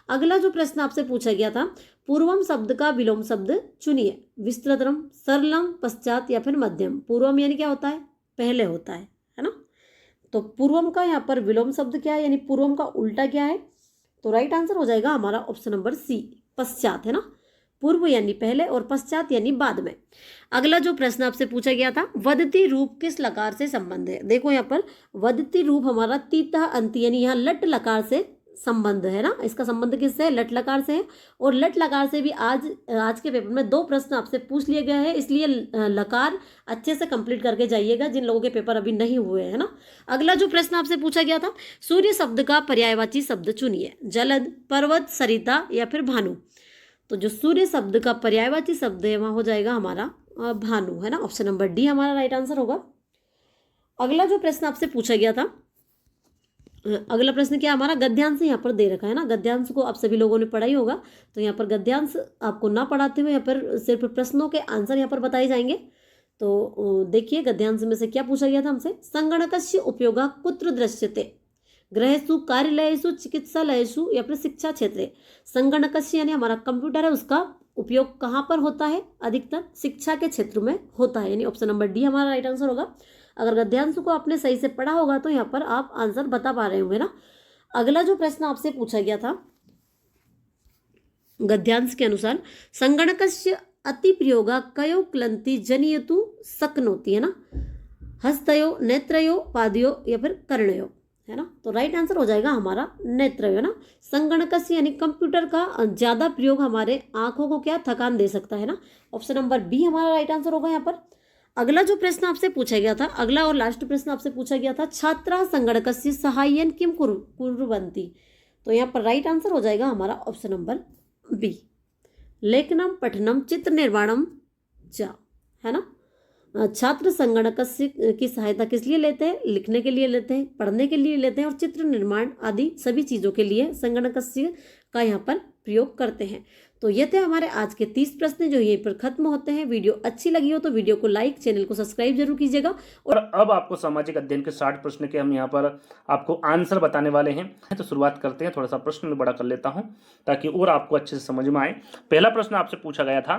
अगला जो प्रश्न आपसे पूछा गया था, पूर्वम शब्द का विलोम शब्द चुनिए। विस्तृतम, सरलम, पश्चात या फिर मध्यम। पूर्वम यानी क्या होता है? पहले होता है ना। तो पूर्वम का यहाँ पर विलोम शब्द क्या है, यानी पूर्वम का उल्टा क्या है? तो राइट आंसर हो जाएगा हमारा ऑप्शन नंबर सी, पश्चात, है ना। पूर्व यानी पहले और पश्चात यानी बाद में। अगला जो प्रश्न आपसे पूछा गया था, वदती रूप किस लकार से संबंध है। देखो यहाँ पर वदती रूप हमारा तीता अंति यानी यहाँ लट लकार से संबंध है ना, इसका संबंध किससे है, लट लकार से है। और लट लकार से भी आज के पेपर में 2 प्रश्न आपसे पूछ लिए गए हैं, इसलिए लकार अच्छे से कंप्लीट करके जाइएगा जिन लोगों के पेपर अभी नहीं हुए हैं ना। अगला जो प्रश्न आपसे पूछा गया था, सूर्य शब्द का पर्यायवाची शब्द चुनिए, जलद, पर्वत, सरिता या फिर भानु। तो जो सूर्य शब्द का पर्यायवाची शब्द है वहाँ हो जाएगा हमारा भानु, है ना। ऑप्शन नंबर डी हमारा राइट आंसर होगा। अगला जो प्रश्न आपसे पूछा गया था, अगला प्रश्न क्या हमारा, गद्यांश यहाँ पर दे रखा है ना। गद्यांश को आप सभी लोगों ने पढ़ा ही होगा, तो यहाँ पर गद्यांश आपको ना पढ़ाते हुए यहाँ पर सिर्फ प्रश्नों के आंसर यहाँ पर बताए जाएंगे। तो देखिए गद्यांश में से क्या पूछा गया था हमसे, संगणकस्य उपयोग कुत्र दृश्यते, गृहेषु, कार्यालयेषु, चिकित्सालयेषु या फिर शिक्षा क्षेत्रे। संगणकस्य यानी हमारा कंप्यूटर है, उसका उपयोग कहाँ पर होता है, अधिकतर शिक्षा के क्षेत्र में होता है, यानी ऑप्शन नंबर डी हमारा राइट आंसर होगा। अगर गद्यांश को आपने सही से पढ़ा होगा तो यहाँ पर आप आंसर बता पा रहे होंगे ना। अगला जो प्रश्न आपसे पूछा गया था गद्यांश के अनुसार, संगणकस्य अति प्रयोगा कयो क्लंति जनियतु शक्नोति, है ना। हस्तयो, नेत्रयो, पादयो या फिर कर्णयो, है ना। तो राइट आंसर हो जाएगा हमारा नेत्रयो, है ना। संगणकस्य यानी कंप्यूटर का ज्यादा प्रयोग हमारे आंखों को क्या थकान दे सकता है ना। ऑप्शन नंबर बी हमारा राइट आंसर होगा यहाँ पर। अगला जो प्रश्न आपसे पूछा गया था, अगला और लास्ट प्रश्न आपसे पूछा गया था, छात्रा संगणकस्य सहाय्यन किम कुर्वन्ति। तो यहाँ पर राइट आंसर हो जाएगा हमारा ऑप्शन नंबर बी, लेखनम, पठनम, चित्र निर्माणम च, है ना। छात्र संगणकस्य की सहायता किस लिए लेते हैं, लिखने के लिए लेते हैं, पढ़ने के लिए लेते हैं और चित्र निर्माण आदि सभी चीज़ों के लिए संगणकस्य का यहाँ पर प्रयोग करते हैं। तो ये थे हमारे आज के 30 प्रश्न जो यहीं पर खत्म होते हैं। वीडियो अच्छी लगी हो तो वीडियो को लाइक, चैनल को सब्सक्राइब जरूर कीजिएगा। और अब आपको सामाजिक अध्ययन के 60 प्रश्न के हम यहाँ पर आपको आंसर बताने वाले हैं। तो शुरुआत करते हैं, थोड़ा सा प्रश्न में बड़ा कर लेता हूँ ताकि और आपको अच्छे से समझ में आए। पहला प्रश्न आपसे पूछा गया था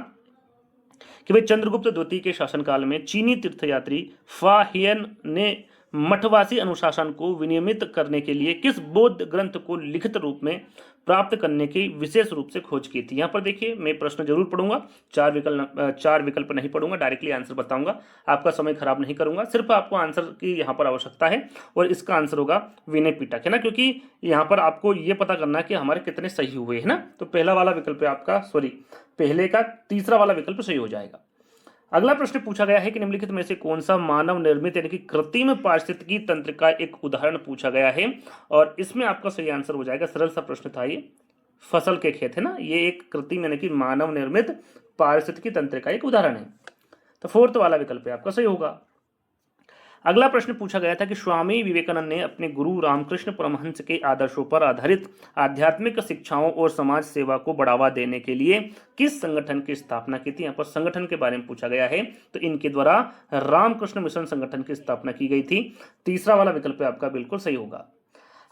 कि भाई चंद्रगुप्त द्वितीय के शासनकाल में चीनी तीर्थयात्री फा हियन ने मठवासी अनुशासन को विनियमित करने के लिए किस बौद्ध ग्रंथ को लिखित रूप में प्राप्त करने की विशेष रूप से खोज की थी। यहाँ पर देखिए मैं प्रश्न जरूर पढ़ूंगा, 4 विकल्प नहीं पढ़ूंगा, डायरेक्टली आंसर बताऊंगा, आपका समय खराब नहीं करूंगा, सिर्फ आपको आंसर की यहाँ पर आवश्यकता है और इसका आंसर होगा विनय पिटक, है ना। क्योंकि यहाँ पर आपको ये पता करना कि हमारे कितने सही हुए, है ना। तो पहला वाला विकल्प आपका पहले का तीसरा वाला विकल्प सही हो जाएगा। अगला प्रश्न पूछा गया है कि निम्नलिखित में से कौन सा मानव निर्मित यानी कि कृत्रिम पारिस्थितिकी तंत्र का एक उदाहरण पूछा गया है, और इसमें आपका सही आंसर हो जाएगा, सरल सा प्रश्न था ये, फसल के खेत, है ना। ये एक कृत्रिम यानी कि मानव निर्मित पारिस्थितिकी तंत्र का एक उदाहरण है। तो 4th वाला विकल्प आपका सही होगा। अगला प्रश्न पूछा गया था कि स्वामी विवेकानंद ने अपने गुरु रामकृष्ण परमहंस के आदर्शों पर आधारित आध्यात्मिक शिक्षाओं और समाज सेवा को बढ़ावा देने के लिए किस संगठन की स्थापना की थी। यहाँ पर संगठन के बारे में पूछा गया है, तो इनके द्वारा रामकृष्ण मिशन संगठन की स्थापना की गई थी। तीसरा वाला विकल्प आपका बिल्कुल सही होगा।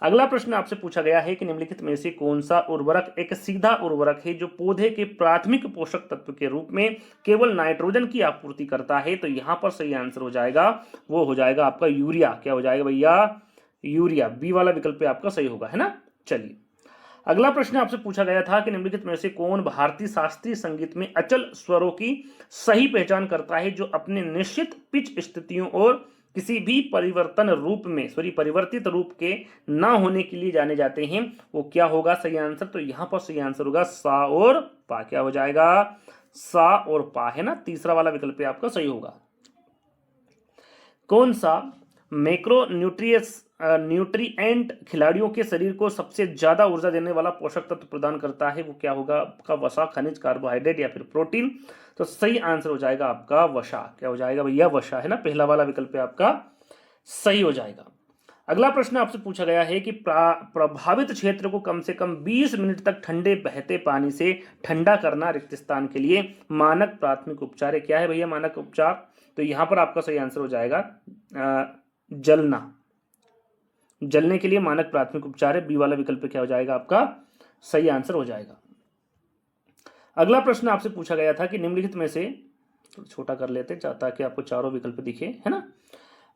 अगला प्रश्न आपसे पूछा गया है कि निम्नलिखित में से कौन सा उर्वरक एक सीधा उर्वरक है जो पौधे के प्राथमिक पोषक तत्व के रूप में केवल नाइट्रोजन की आपूर्ति करता है। तो यहां पर सही आंसर हो जाएगा, वो हो जाएगा आपका यूरिया। क्या हो जाएगा भैया, यूरिया। बी वाला विकल्प आपका सही होगा, है ना। चलिए अगला प्रश्न आपसे पूछा गया था कि निम्नलिखित में से कौन भारतीय शास्त्रीय संगीत में अचल स्वरों की सही पहचान करता है जो अपने निश्चित पिच स्थितियों और किसी भी परिवर्तित रूप के ना होने के लिए जाने जाते हैं। वो क्या होगा सही आंसर, तो यहां पर सही आंसर होगा सा और पा। क्या हो जाएगा, सा और पा, है ना। तीसरा वाला विकल्प आपका सही होगा। कौन सा मैक्रो न्यूट्रिएंट खिलाड़ियों के शरीर को सबसे ज्यादा ऊर्जा देने वाला पोषक तत्व प्रदान करता है, वो क्या होगा आपका वसा, खनिज, कार्बोहाइड्रेट या फिर प्रोटीन। तो सही आंसर हो जाएगा आपका वसा। क्या हो जाएगा भैया, वसा, है ना। पहला वाला विकल्प आपका सही हो जाएगा। अगला प्रश्न आपसे पूछा गया है कि प्रभावित क्षेत्र को कम से कम 20 मिनट तक ठंडे बहते पानी से ठंडा करना रिक्त स्थान के लिए मानक प्राथमिक उपचार है। क्या है भैया मानक उपचार, तो यहां पर आपका सही आंसर हो जाएगा जलना। जलने के लिए मानक प्राथमिक उपचार है। बी वाला विकल्प क्या हो जाएगा आपका सही आंसर हो जाएगा। अगला प्रश्न आपसे पूछा गया था कि निम्नलिखित में से, छोटा कर लेते ताकि आपको चारों विकल्प दिखे, है ना।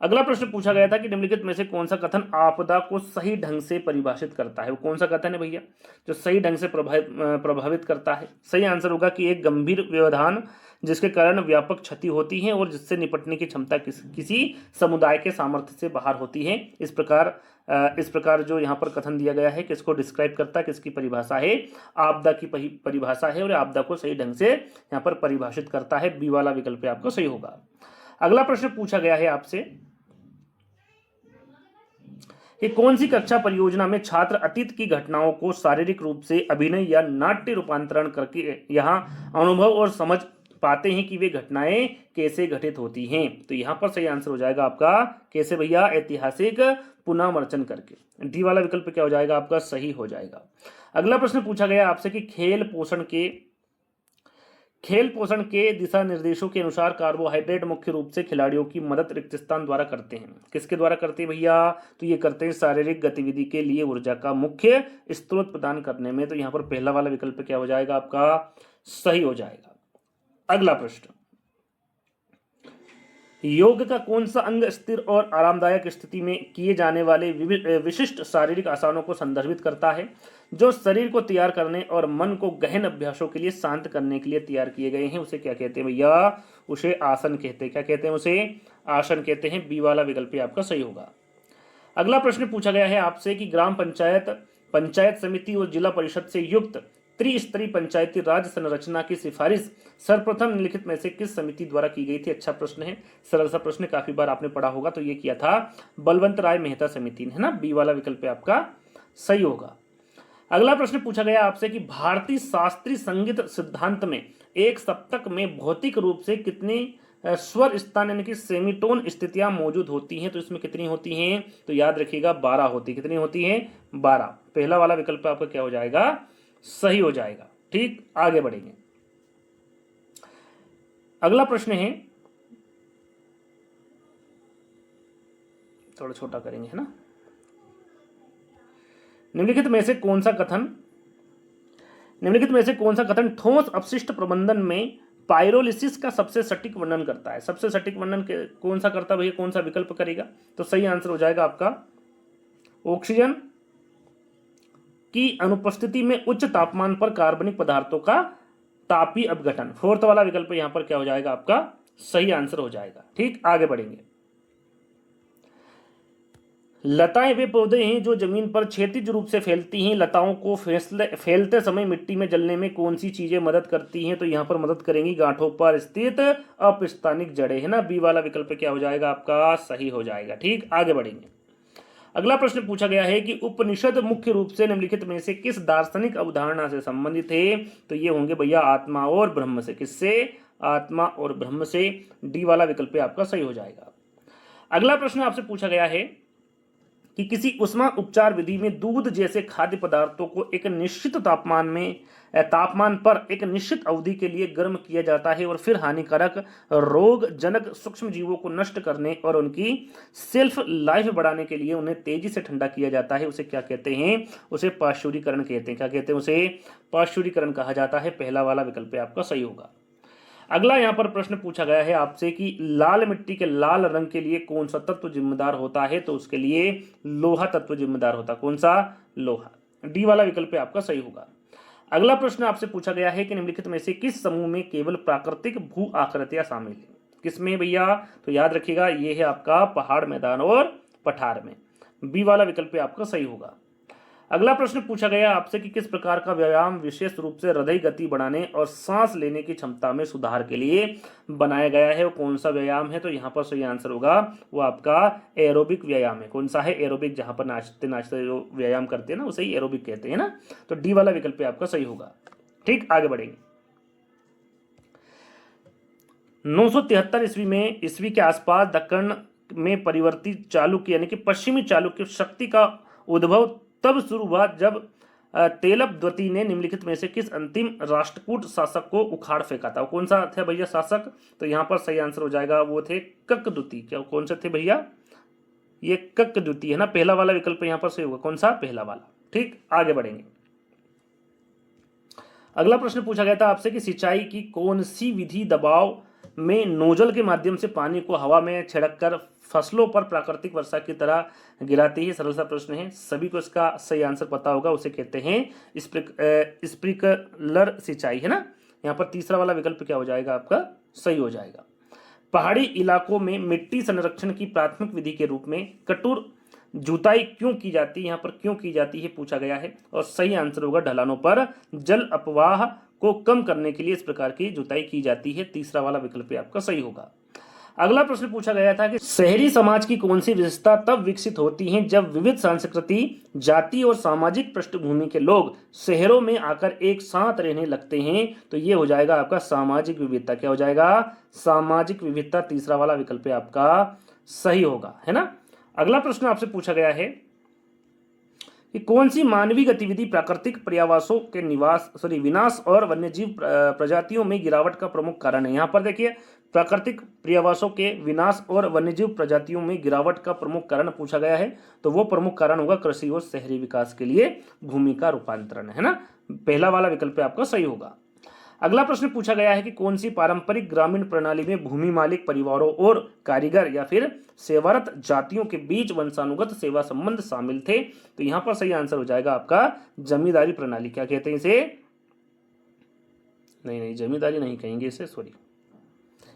अगला प्रश्न पूछा गया था कि निम्नलिखित में से कौन सा कथन आपदा को सही ढंग से परिभाषित करता है। वो कौन सा कथन है भैया जो सही ढंग से प्रभावित करता है। सही आंसर होगा कि एक गंभीर व्यवधान जिसके कारण व्यापक क्षति होती है और जिससे निपटने की क्षमता किसी समुदाय के सामर्थ्य से बाहर होती है। इस प्रकार जो यहाँ पर कथन दिया गया है किसको डिस्क्राइब करता है, किसकी परिभाषा है, आपदा की परिभाषा है और आपदा को सही ढंग से यहाँ पर परिभाषित करता है। बी वाला विकल्प आपका सही होगा। अगला प्रश्न पूछा गया है आपसे कि कौन सी कक्षा परियोजना में छात्र अतीत की घटनाओं को शारीरिक रूप से अभिनय या नाट्य रूपांतरण करके यहाँ अनुभव और समझ पाते हैं कि वे घटनाएं कैसे घटित होती हैं। तो यहाँ पर सही आंसर हो जाएगा आपका कैसे भैया, ऐतिहासिक पुनर्मर्चन करके। डी वाला विकल्प क्या हो जाएगा आपका सही हो जाएगा। अगला प्रश्न पूछा गया आपसे कि खेल पोषण के दिशा निर्देशों के अनुसार कार्बोहाइड्रेट मुख्य रूप से खिलाड़ियों की मदद रिक्त स्थान द्वारा करते हैं। किसके द्वारा करते हैं भैया, तो ये करते हैं शारीरिक गतिविधि के लिए ऊर्जा का मुख्य स्रोत प्रदान करने में। तो यहाँ पर पहला वाला विकल्प क्या हो जाएगा आपका सही हो जाएगा। अगला प्रश्न, योग का कौन सा अंग स्थिर और आरामदायक स्थिति में किए जाने वाले विशिष्ट शारीरिक आसनों को संदर्भित करता है जो शरीर को तैयार करने और मन को गहन अभ्यासों के लिए शांत करने के लिए तैयार किए गए हैं। उसे क्या कहते हैं भैया, उसे आसन कहते हैं। क्या कहते हैं उसे, आसन कहते हैं। बी वाला विकल्प आपका सही होगा। अगला प्रश्न पूछा गया है आपसे कि ग्राम पंचायत समिति और जिला परिषद से युक्त त्रिस्तरीय पंचायती राज संरचना की सिफारिश सर्वप्रथम निम्नलिखित में से किस समिति द्वारा की गई थी। अच्छा प्रश्न है, सरल सा प्रश्न, काफी बार आपने पढ़ा होगा। तो ये किया था बलवंत राय मेहता समिति ने, है ना। बी वाला विकल्प आपका सही होगा। अगला प्रश्न पूछा गया आपसे कि भारतीय शास्त्रीय संगीत सिद्धांत में एक सप्तक में भौतिक रूप से कितनी स्वर स्थान यानी कि सेमीटोन स्थितियां मौजूद होती हैं। तो इसमें कितनी होती हैं, तो याद रखिएगा 12 होती। कितनी होती हैं, 12। पहला वाला विकल्प आपका क्या हो जाएगा, सही हो जाएगा। ठीक, आगे बढ़ेंगे। अगला प्रश्न है, थोड़ा छोटा करेंगे, है ना। निम्नलिखित में से कौन सा कथन ठोस अपशिष्ट प्रबंधन में पायरोलिसिस का सबसे सटीक वर्णन करता है। सबसे सटीक वर्णन कौन सा करता है भैया, कौन सा विकल्प करेगा। तो सही आंसर हो जाएगा आपका ऑक्सीजन की अनुपस्थिति में उच्च तापमान पर कार्बनिक पदार्थों का तापीय अपघटन। फोर्थ वाला विकल्प यहां पर क्या हो जाएगा आपका सही आंसर हो जाएगा। ठीक, आगे बढ़ेंगे। लताएं वे पौधे हैं जो जमीन पर क्षैतिज रूप से फैलती हैं। लताओं को फैलते समय मिट्टी में जलने में कौन सी चीजें मदद करती हैं। तो यहां पर मदद करेंगी गांठों पर स्थित अपस्थानिक जड़ें, है ना। बी वाला विकल्प क्या हो जाएगा आपका सही हो जाएगा। ठीक, आगे बढ़ेंगे। अगला प्रश्न पूछा गया है कि उपनिषद मुख्य रूप से निम्नलिखित में से किस दार्शनिक अवधारणा से संबंधित है। तो ये होंगे भैया आत्मा और ब्रह्म से। किससे, आत्मा और ब्रह्म से। डी वाला विकल्प आपका सही हो जाएगा। अगला प्रश्न आपसे पूछा गया है कि किसी उष्मा उपचार विधि में दूध जैसे खाद्य पदार्थों को एक निश्चित तापमान पर एक निश्चित अवधि के लिए गर्म किया जाता है और फिर हानिकारक रोगजनक सूक्ष्म जीवों को नष्ट करने और उनकी सेल्फ लाइफ बढ़ाने के लिए उन्हें तेजी से ठंडा किया जाता है। उसे क्या कहते हैं, उसे पाश्चुरीकरण कहते हैं। क्या कहते हैं, उसे पाश्चुरीकरण कहा जाता है। पहला वाला विकल्प आपका सही होगा। अगला यहाँ पर प्रश्न पूछा गया है आपसे कि लाल मिट्टी के लाल रंग के लिए कौन सा तत्व जिम्मेदार होता है। तो उसके लिए लोहा तत्व जिम्मेदार होता है। कौन सा, लोहा। डी वाला विकल्प आपका सही होगा। अगला प्रश्न आपसे पूछा गया है कि निम्नलिखित में से किस समूह में केवल प्राकृतिक भू आकृतियां शामिल हैं। किसमें भैया, तो याद रखिएगा ये है आपका पहाड़, मैदान और पठार में। बी वाला विकल्प आपका सही होगा। अगला प्रश्न पूछा गया आपसे कि किस प्रकार का व्यायाम विशेष रूप से हृदय गति बढ़ाने और सांस लेने की क्षमता में सुधार के लिए बनाया गया है। वो कौन सा व्यायाम है। तो यहाँ पर सही आंसर होगा वो आपका एरोबिक व्यायाम है। कौन सा है, एरोबिक। जहां पर नाचते नाचते जो व्यायाम करते हैं ना उसे ही एरोबिक कहते हैं ना। तो डी वाला विकल्प आपका सही होगा। ठीक, आगे बढ़ेंगे। 973 ईस्वी के आसपास दक्कन में परिवर्तित चालुक्य यानी कि पश्चिमी चालुक्य शक्ति का उद्भव तब शुरू हुआ जब तेलपद्वती ने निम्नलिखित में से किस अंतिम राष्ट्रकूट शासक को उखाड़ फेंका था। कौन सा थे भैया शासक। तो यहाँ पर सही आंसर हो जाएगा वो थे ककद्युति। क्या कौन से थे भैया, ये ककद्युति है ना। पहला वाला विकल्प यहाँ पर सही होगा। कौन सा, पहला वाला। ठीक, आगे बढ़ेंगे। अगला प्रश्न पूछा गया था आपसे कि सिंचाई की कौन सी विधि दबाव में नोजल के माध्यम से पानी को हवा में छिड़क कर फसलों पर प्राकृतिक वर्षा की तरह गिराती है? सरल सा प्रश्न है, सभी को इसका सही आंसर पता होगा। उसे कहते हैं स्प्रिंकलर सिंचाई, है ना। यहाँ पर तीसरा वाला विकल्प क्या हो जाएगा आपका? सही हो जाएगा। पहाड़ी इलाकों में मिट्टी संरक्षण की प्राथमिक विधि के रूप में कठोर जुताई क्यों की जाती है? यहाँ पर क्यों की जाती है पूछा गया है, और सही आंसर होगा ढलानों पर जल अपवाह को कम करने के लिए इस प्रकार की जुताई की जाती है। तीसरा वाला विकल्प आपका सही होगा। अगला प्रश्न पूछा गया था कि शहरी समाज की कौन सी विशेषता तब विकसित होती है जब विविध सांस्कृतिक, जाति और सामाजिक पृष्ठभूमि के लोग शहरों में आकर एक साथ रहने लगते हैं? तो ये हो जाएगा आपका सामाजिक विविधता। क्या हो जाएगा? सामाजिक विविधता। तीसरा वाला विकल्प आपका सही होगा, है ना। अगला प्रश्न आपसे पूछा गया है कि कौन सी मानवीय गतिविधि प्राकृतिक पर्यावासों के विनाश और वन्यजीव प्रजातियों में गिरावट का प्रमुख कारण है? यहाँ पर देखिए, प्राकृतिक पर्यावासों के विनाश और वन्यजीव प्रजातियों में गिरावट का प्रमुख कारण पूछा गया है, तो वो प्रमुख कारण होगा कृषि और शहरी विकास के लिए भूमि का रूपांतरण, है ना। पहला वाला विकल्प आपका सही होगा। अगला प्रश्न पूछा गया है कि कौन सी पारंपरिक ग्रामीण प्रणाली में भूमि मालिक परिवारों और कारीगर या फिर सेवारत जातियों के बीच वंशानुगत सेवा संबंध शामिल थे? तो यहां पर सही आंसर हो जाएगा आपका जमींदारी प्रणाली। क्या कहते हैं इसे? नहीं, जमींदारी नहीं कहेंगे इसे, सॉरी,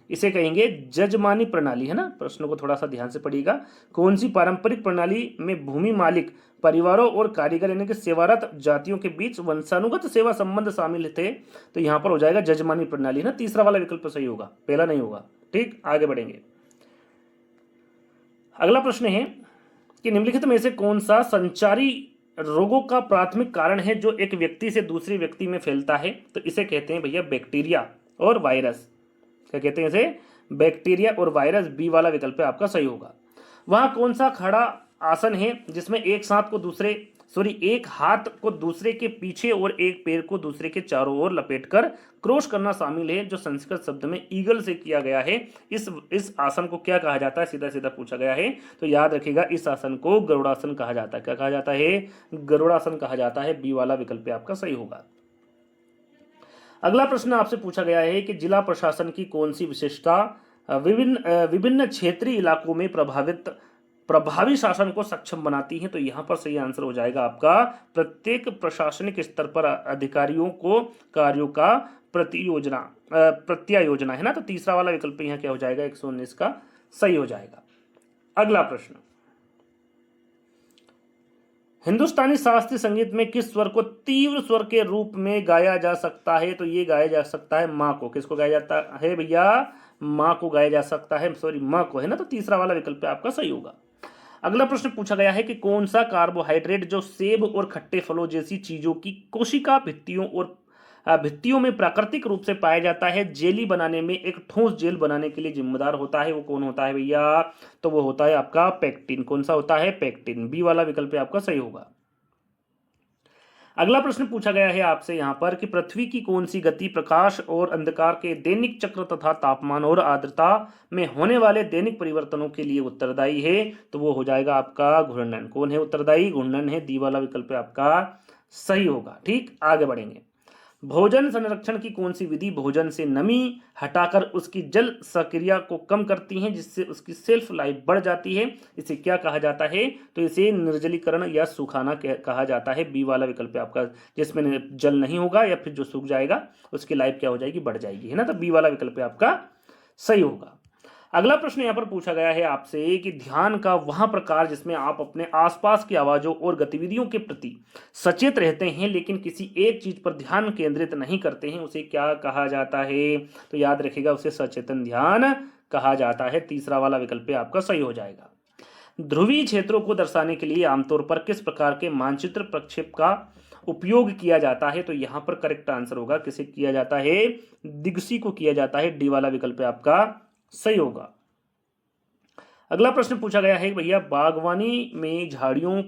इसे कहेंगे जजमानी प्रणाली, है ना। प्रश्नों को थोड़ा सा ध्यान से पढ़िएगा। कौन सी पारंपरिक प्रणाली में भूमि मालिक परिवारों और कारीगर यानी कि सेवारत जातियों के बीच वंशानुगत सेवा संबंध शामिल थे? तो यहां पर हो जाएगा जजमानी प्रणाली, ना। तीसरा वाला विकल्प सही होगा, पहला नहीं होगा। ठीक, आगे बढ़ेंगे। अगला प्रश्न है कि निम्नलिखित में से कौन सा संचारी रोगों का प्राथमिक कारण है जो एक व्यक्ति से दूसरे व्यक्ति में फैलता है? तो इसे कहते हैं भैया बैक्टीरिया और वायरस। क्या कहते हैं इसे? बैक्टीरिया और वायरस। बी वाला विकल्प आपका सही होगा। वहां कौन सा खड़ा आसन है जिसमें एक हाथ को दूसरे के पीछे और एक पैर को दूसरे के चारों ओर लपेटकर क्रॉस करना शामिल है, जो संस्कृत शब्द में ईगल से किया गया है? इस आसन को क्या कहा जाता है? सीधा सीधा पूछा गया है, तो याद रखिएगा इस आसन को गरुड़ासन कहा जाता है। क्या कहा जाता है? गरुड़ासन कहा जाता है। बी वाला विकल्प आपका सही होगा। अगला प्रश्न आपसे पूछा गया है कि जिला प्रशासन की कौन सी विशेषता विभिन्न क्षेत्रीय इलाकों में प्रभावी शासन को सक्षम बनाती है? तो यहां पर सही आंसर हो जाएगा आपका प्रत्येक प्रशासनिक स्तर पर अधिकारियों को कार्यों का प्रत्यायोजना, है ना। तो तीसरा वाला विकल्प यहाँ क्या हो जाएगा? 119 का सही हो जाएगा। अगला प्रश्न, हिंदुस्तानी शास्त्रीय संगीत में किस स्वर को तीव्र स्वर के रूप में गाया जा सकता है? तो ये गाया जा सकता है माँ को। किसको गाया जाता है भैया? माँ को गाया जा सकता है, सॉरी माँ को, है ना। तो तीसरा वाला विकल्प आपका सही होगा। अगला प्रश्न पूछा गया है कि कौन सा कार्बोहाइड्रेट जो सेब और खट्टे फलों जैसी चीजों की कोशिका भित्तियों में प्राकृतिक रूप से पाया जाता है, जेली बनाने में, एक ठोस जेल बनाने के लिए जिम्मेदार होता है? वो कौन होता है भैया? तो वो होता है आपका पेक्टिन। कौन सा होता है? पेक्टिन। बी वाला विकल्प आपका सही होगा। अगला प्रश्न पूछा गया है आपसे यहां पर कि पृथ्वी की कौन सी गति प्रकाश और अंधकार के दैनिक चक्र तथा तापमान और आर्द्रता में होने वाले दैनिक परिवर्तनों के लिए उत्तरदायी है? तो वो हो जाएगा आपका घूर्णन। कौन है उत्तरदायी? घूर्णन है। डी वाला विकल्प आपका सही होगा। ठीक, आगे बढ़ेंगे। भोजन संरक्षण की कौन सी विधि भोजन से नमी हटाकर उसकी जल सक्रिया को कम करती है, जिससे उसकी सेल्फ लाइफ बढ़ जाती है? इसे क्या कहा जाता है? तो इसे निर्जलीकरण या सुखाना कहा जाता है। बी वाला विकल्प आपका, जिसमें जल नहीं होगा या फिर जो सूख जाएगा उसकी लाइफ क्या हो जाएगी? बढ़ जाएगी, है ना। तो बी वाला विकल्प आपका सही होगा। अगला प्रश्न यहाँ पर पूछा गया है आपसे कि ध्यान का वह प्रकार जिसमें आप अपने आसपास की आवाजों और गतिविधियों के प्रति सचेत रहते हैं लेकिन किसी एक चीज पर ध्यान केंद्रित नहीं करते हैं, उसे क्या कहा जाता है? तो याद रखिएगा उसे सचेतन ध्यान कहा जाता है। तीसरा वाला विकल्प आपका सही हो जाएगा। ध्रुवीय क्षेत्रों को दर्शाने के लिए आमतौर पर किस प्रकार के मानचित्र प्रक्षेप का उपयोग किया जाता है? तो यहां पर करेक्ट आंसर होगा किसे किया जाता है? दिग्सी को किया जाता है। डी वाला विकल्प आपका सही होगा। अगला प्रश्न पूछा गया है भैया बागवानी में झाड़ियों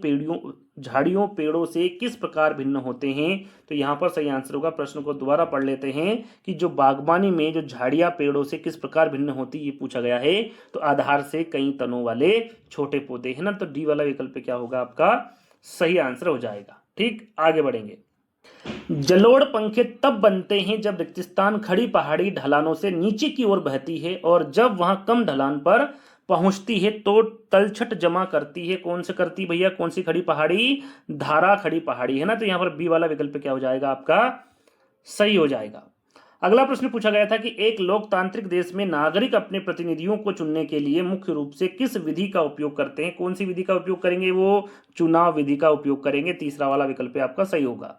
पेड़ों से किस प्रकार भिन्न होते हैं? तो यहां पर सही आंसर होगा। प्रश्न को दोबारा पढ़ लेते हैं कि जो बागवानी में जो झाड़ियां पेड़ों से किस प्रकार भिन्न होती ये पूछा गया है। तो आधार से कई तनों वाले छोटे पौधे, है ना। तो डी वाला विकल्प क्या होगा? आपका सही आंसर हो जाएगा। ठीक, आगे बढ़ेंगे। जलोढ़ पंखे तब बनते हैं जब रेगिस्तान खड़ी पहाड़ी ढलानों से नीचे की ओर बहती है और जब वहां कम ढलान पर पहुंचती है तो तलछट जमा करती है। कौन से करती भैया, कौन सी खड़ी पहाड़ी? धारा खड़ी पहाड़ी है ना। तो यहां पर बी वाला विकल्प क्या हो जाएगा आपका? सही हो जाएगा। अगला प्रश्न पूछा गया था कि एक लोकतांत्रिक देश में नागरिक अपने प्रतिनिधियों को चुनने के लिए मुख्य रूप से किस विधि का उपयोग करते हैं? कौन सी विधि का उपयोग करेंगे? वो चुनाव विधि का उपयोग करेंगे। तीसरा वाला विकल्प आपका सही होगा।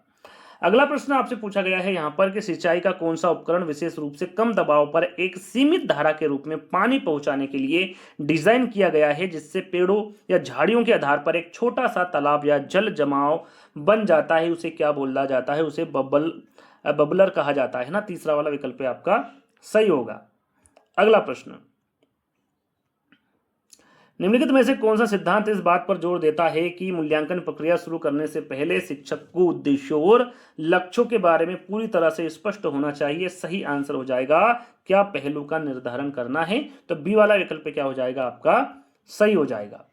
अगला प्रश्न आपसे पूछा गया है यहां पर कि सिंचाई का कौन सा उपकरण विशेष रूप से कम दबाव पर एक सीमित धारा के रूप में पानी पहुंचाने के लिए डिजाइन किया गया है, जिससे पेड़ों या झाड़ियों के आधार पर एक छोटा सा तालाब या जल जमाव बन जाता है। उसे क्या बोला जाता है? उसे बबलर कहा जाता है ना। तीसरा वाला विकल्प आपका सही होगा। अगला प्रश्न, निम्नलिखित में से कौन सा सिद्धांत इस बात पर जोर देता है कि मूल्यांकन प्रक्रिया शुरू करने से पहले शिक्षक को उद्देश्यों और लक्ष्यों के बारे में पूरी तरह से स्पष्ट होना चाहिए? सही आंसर हो जाएगा क्या पहलू का निर्धारण करना है। तो बी वाला विकल्प क्या हो जाएगा आपका? सही हो जाएगा।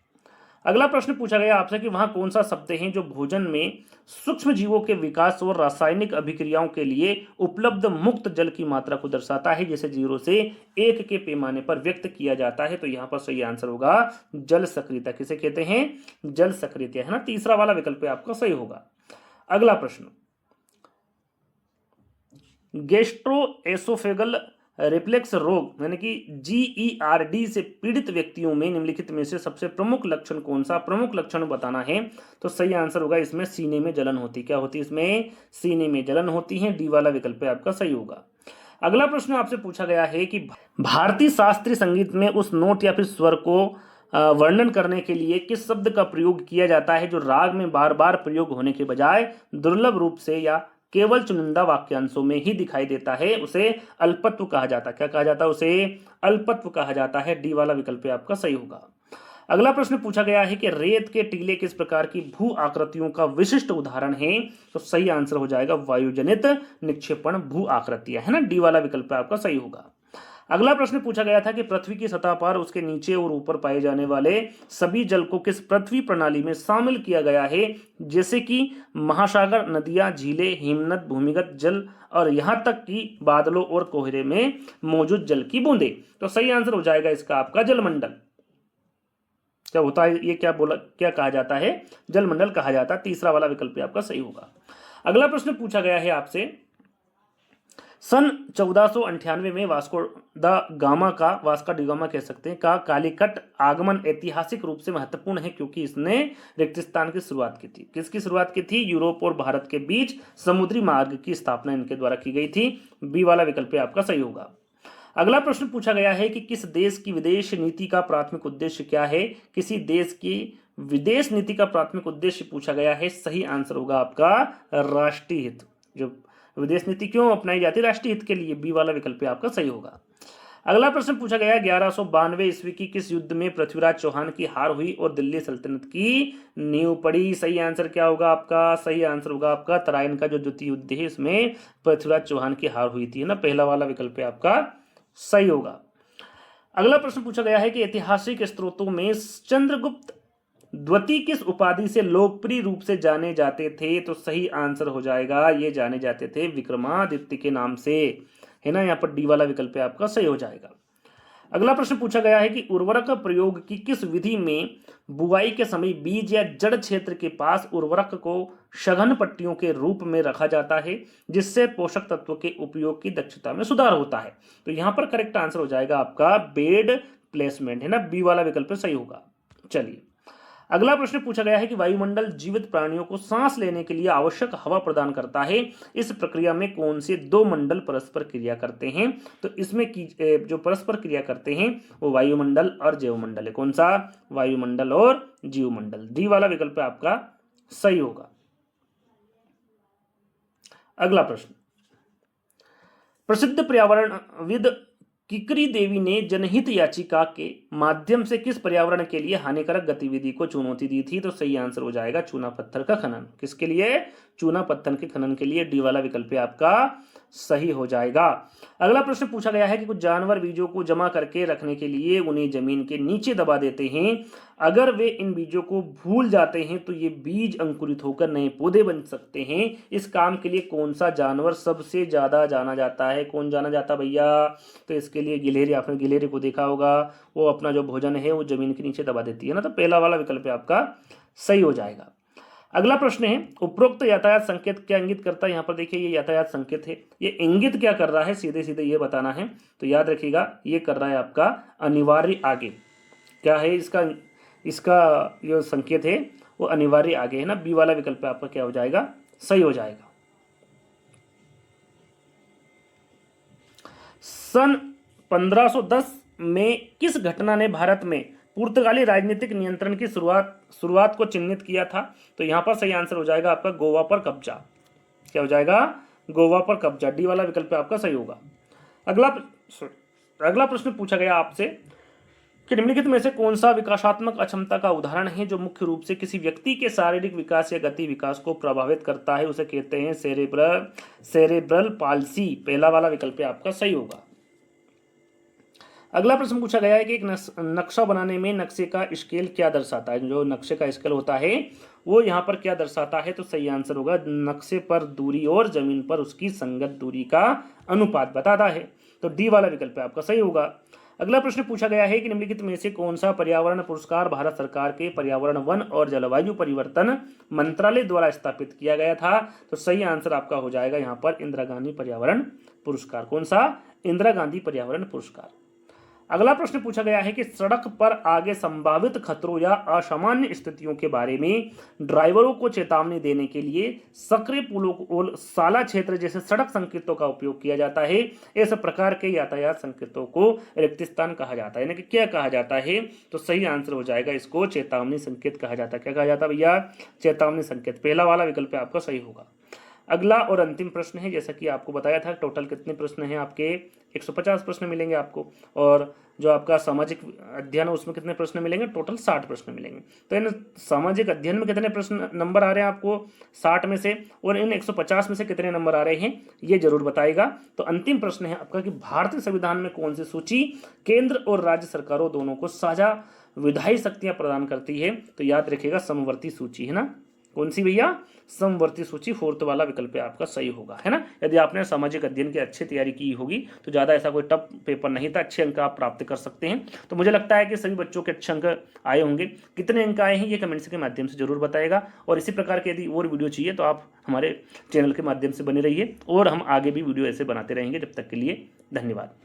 अगला प्रश्न पूछा गया आपसे कि वहां कौन सा शब्द है जो भोजन में सूक्ष्म जीवों के विकास और रासायनिक अभिक्रियाओं के लिए उपलब्ध मुक्त जल की मात्रा को दर्शाता है, जिसे 0 से 1 के पैमाने पर व्यक्त किया जाता है। तो यहां पर सही आंसर होगा जल सक्रियता। किसे कहते हैं? जल सक्रियता, है ना। तीसरा वाला विकल्प आपका सही होगा। अगला प्रश्न, गैस्ट्रोएसोफेगल रिफ्लेक्स रोग यानी कि GERD से पीड़ित व्यक्तियों में निम्नलिखित में से सबसे प्रमुख लक्षण कौन सा? प्रमुख लक्षण बताना है। तो सही आंसर होगा इसमें सीने में जलन होती। क्या होती है इसमें? सीने में जलन होती है। डी वाला विकल्प आपका सही होगा। अगला प्रश्न आपसे पूछा गया है कि भारतीय शास्त्रीय संगीत में उस नोट या फिर स्वर को वर्णन करने के लिए किस शब्द का प्रयोग किया जाता है जो राग में बार बार प्रयोग होने के बजाय दुर्लभ रूप से या केवल चुनिंदा वाक्यांशों में ही दिखाई देता है? उसे अल्पत्व कहा जाता है। क्या कहा जाता है? उसे अल्पत्व कहा जाता है। डी वाला विकल्प आपका सही होगा। अगला प्रश्न पूछा गया है कि रेत के टीले किस प्रकार की भू आकृतियों का विशिष्ट उदाहरण है? तो सही आंसर हो जाएगा वायुजनित निक्षेपण भू आकृतियां, है ना। डी वाला विकल्प आपका सही होगा। अगला प्रश्न पूछा गया था कि पृथ्वी की सतह पर उसके नीचे और ऊपर पाए जाने वाले सभी जल को किस पृथ्वी प्रणाली में शामिल किया गया है, जैसे कि महासागर, नदियां, झीलें, हिमनद, भूमिगत जल और यहां तक कि बादलों और कोहरे में मौजूद जल की बूंदें। तो सही आंसर हो जाएगा इसका आपका जलमंडल। क्या होता है ये? क्या कहा जाता है? जलमंडल कहा जाता है। तीसरा वाला विकल्प आपका सही होगा। अगला प्रश्न पूछा गया है आपसे, सन 1498 में वास्को डी गामा कह सकते हैं का कालीकट आगमन ऐतिहासिक रूप से महत्वपूर्ण है क्योंकि इसने रेगिस्तान की शुरुआत की थी। किसकी शुरुआत की थी? यूरोप और भारत के बीच समुद्री मार्ग की स्थापना इनके द्वारा की गई थी। बी वाला विकल्प आपका सही होगा। अगला प्रश्न पूछा गया है कि किस देश की विदेश नीति का प्राथमिक उद्देश्य क्या है? किसी देश की विदेश नीति का प्राथमिक उद्देश्य पूछा गया है। सही आंसर होगा आपका राष्ट्रीय हित। जो विदेश नीति क्यों अपनाई जाती है? राष्ट्रीय हित के लिए। बी वाला विकल्प आपका सही होगा। अगला प्रश्न पूछा गया 1192 ईस्वी की किस युद्ध में पृथ्वीराज चौहान की हार हुई और दिल्ली सल्तनत की नींव पड़ी? सही आंसर क्या होगा आपका? सही आंसर होगा आपका तराइन का जो द्वितीय युद्ध है इसमें पृथ्वीराज चौहान की हार हुई थी, है ना। पहला वाला विकल्प आपका सही होगा। अगला प्रश्न पूछा गया है कि ऐतिहासिक स्रोतों में चंद्रगुप्त द्वितीय किस उपाधि से लोकप्रिय रूप से जाने जाते थे? तो सही आंसर हो जाएगा ये जाने जाते थे विक्रमादित्य के नाम से, है ना। यहाँ पर डी वाला विकल्प आपका सही हो जाएगा। अगला प्रश्न पूछा गया है कि उर्वरक प्रयोग की किस विधि में बुआई के समय बीज या जड़ क्षेत्र के पास उर्वरक को सघन पट्टियों के रूप में रखा जाता है, जिससे पोषक तत्व के उपयोग की दक्षता में सुधार होता है? तो यहाँ पर करेक्ट आंसर हो जाएगा आपका बेड प्लेसमेंट, है ना। बी वाला विकल्प सही होगा। चलिए अगला प्रश्न पूछा गया है कि वायुमंडल जीवित प्राणियों को सांस लेने के लिए आवश्यक हवा प्रदान करता है। इस प्रक्रिया में कौन से दो मंडल परस्पर क्रिया करते हैं? तो इसमें जो परस्पर क्रिया करते हैं वो वायुमंडल और जैवमंडल है। कौन सा? वायुमंडल और जीवमंडल। डी वाला विकल्प आपका सही होगा। अगला प्रश्न, प्रसिद्ध पर्यावरणविद किकरी देवी ने जनहित याचिका के माध्यम से किस पर्यावरण के लिए हानिकारक गतिविधि को चुनौती दी थी? तो सही आंसर हो जाएगा चूना पत्थर का खनन। किसके लिए? चूना पत्थर के खनन के लिए। डी वाला विकल्प आपका सही हो जाएगा। अगला प्रश्न पूछा गया है कि कुछ जानवर बीजों को जमा करके रखने के लिए उन्हें जमीन के नीचे दबा देते हैं। अगर वे इन बीजों को भूल जाते हैं तो ये बीज अंकुरित होकर नए पौधे बन सकते हैं। इस काम के लिए कौन सा जानवर सबसे ज्यादा जाना जाता है? कौन जाना जाता भैया? तो इसके लिए गिलहरी, आपने गिलहरी को देखा होगा, वो अपना जो भोजन है वो जमीन के नीचे दबा देती है ना, तो पहला वाला विकल्प आपका सही हो जाएगा। अगला प्रश्न है, उपरोक्त यातायात संकेत क्या इंगित करता है? यहाँ पर देखिए ये यातायात संकेत है, ये इंगित क्या कर रहा है, सीधे सीधे ये बताना है। तो याद रखिएगा ये कर रहा है आपका अनिवार्य आगे। क्या है इसका जो संकेत है वो अनिवार्य आगे है ना। बी वाला विकल्प आपका क्या हो जाएगा? सही हो जाएगा। सन 1510 में किस घटना ने भारत में पुर्तगाली राजनीतिक नियंत्रण की शुरुआत को चिन्हित किया था? तो यहां पर सही आंसर हो जाएगा आपका गोवा पर कब्जा। क्या हो जाएगा? गोवा पर कब्जा। डी वाला विकल्प आपका सही होगा। अगला प्रश्न पूछा गया आपसे कि निम्नलिखित में से कौन सा विकासात्मक अक्षमता का उदाहरण है जो मुख्य रूप से किसी व्यक्ति के शारीरिक विकास या गति विकास को प्रभावित करता है? उसे कहते हैं सेरेब्रल पाल्सी। पहला वाला विकल्प आपका सही होगा। अगला प्रश्न पूछा गया है कि एक नक्शा बनाने में नक्शे का स्केल क्या दर्शाता है? जो नक्शे का स्केल होता है वो यहाँ पर क्या दर्शाता है? तो सही आंसर होगा नक्शे पर दूरी और जमीन पर उसकी संगत दूरी का अनुपात बताता है। तो डी वाला विकल्प आपका सही होगा। अगला प्रश्न पूछा गया है कि निम्नलिखित में से कौन सा पर्यावरण पुरस्कार भारत सरकार के पर्यावरण, वन और जलवायु परिवर्तन मंत्रालय द्वारा स्थापित किया गया था? तो सही आंसर आपका हो जाएगा यहाँ पर इंदिरा गांधी पर्यावरण पुरस्कार। कौन सा? इंदिरा गांधी पर्यावरण पुरस्कार। अगला प्रश्न पूछा गया है कि सड़क पर आगे संभावित खतरों या असामान्य स्थितियों के बारे में ड्राइवरों को चेतावनी देने के लिए सक्रिय पुलों और साला क्षेत्र जैसे सड़क संकेतों का उपयोग किया जाता है। इस प्रकार के यातायात संकेतों को रिक्त स्थान कहा जाता है, यानी कि क्या कहा जाता है? तो सही आंसर हो जाएगा इसको चेतावनी संकेत कहा जाता है। क्या कहा जाता है भैया? चेतावनी संकेत। पहला वाला विकल्प आपका सही होगा। अगला और अंतिम प्रश्न है, जैसा कि आपको बताया था टोटल कितने प्रश्न हैं आपके? 150 प्रश्न मिलेंगे आपको, और जो आपका सामाजिक अध्ययन है उसमें कितने प्रश्न मिलेंगे? टोटल 60 प्रश्न मिलेंगे। तो इन सामाजिक अध्ययन में कितने प्रश्न नंबर आ रहे हैं आपको 60 में से, और इन 150 में से कितने नंबर आ रहे हैं ये जरूर बताएगा। तो अंतिम प्रश्न है आपका कि भारतीय संविधान में कौन सी सूची केंद्र और राज्य सरकारों दोनों को साझा विधायी शक्तियां प्रदान करती है? तो याद रखिएगा समवर्ती सूची है ना। कौन सी भैया? समवर्ती सूची। फोर्थ वाला विकल्प आपका सही होगा, है ना। यदि आपने सामाजिक अध्ययन की अच्छी तैयारी की होगी तो ज़्यादा ऐसा कोई टफ पेपर नहीं था, अच्छे अंक आप प्राप्त कर सकते हैं। तो मुझे लगता है कि सभी बच्चों के अच्छे अंक आए होंगे। कितने अंक आए हैं ये कमेंट्स के माध्यम से जरूर बताएगा, और इसी प्रकार के यदि और वीडियो चाहिए तो आप हमारे चैनल के माध्यम से बने रहिए, और हम आगे भी वीडियो ऐसे बनाते रहेंगे। जब तक के लिए धन्यवाद।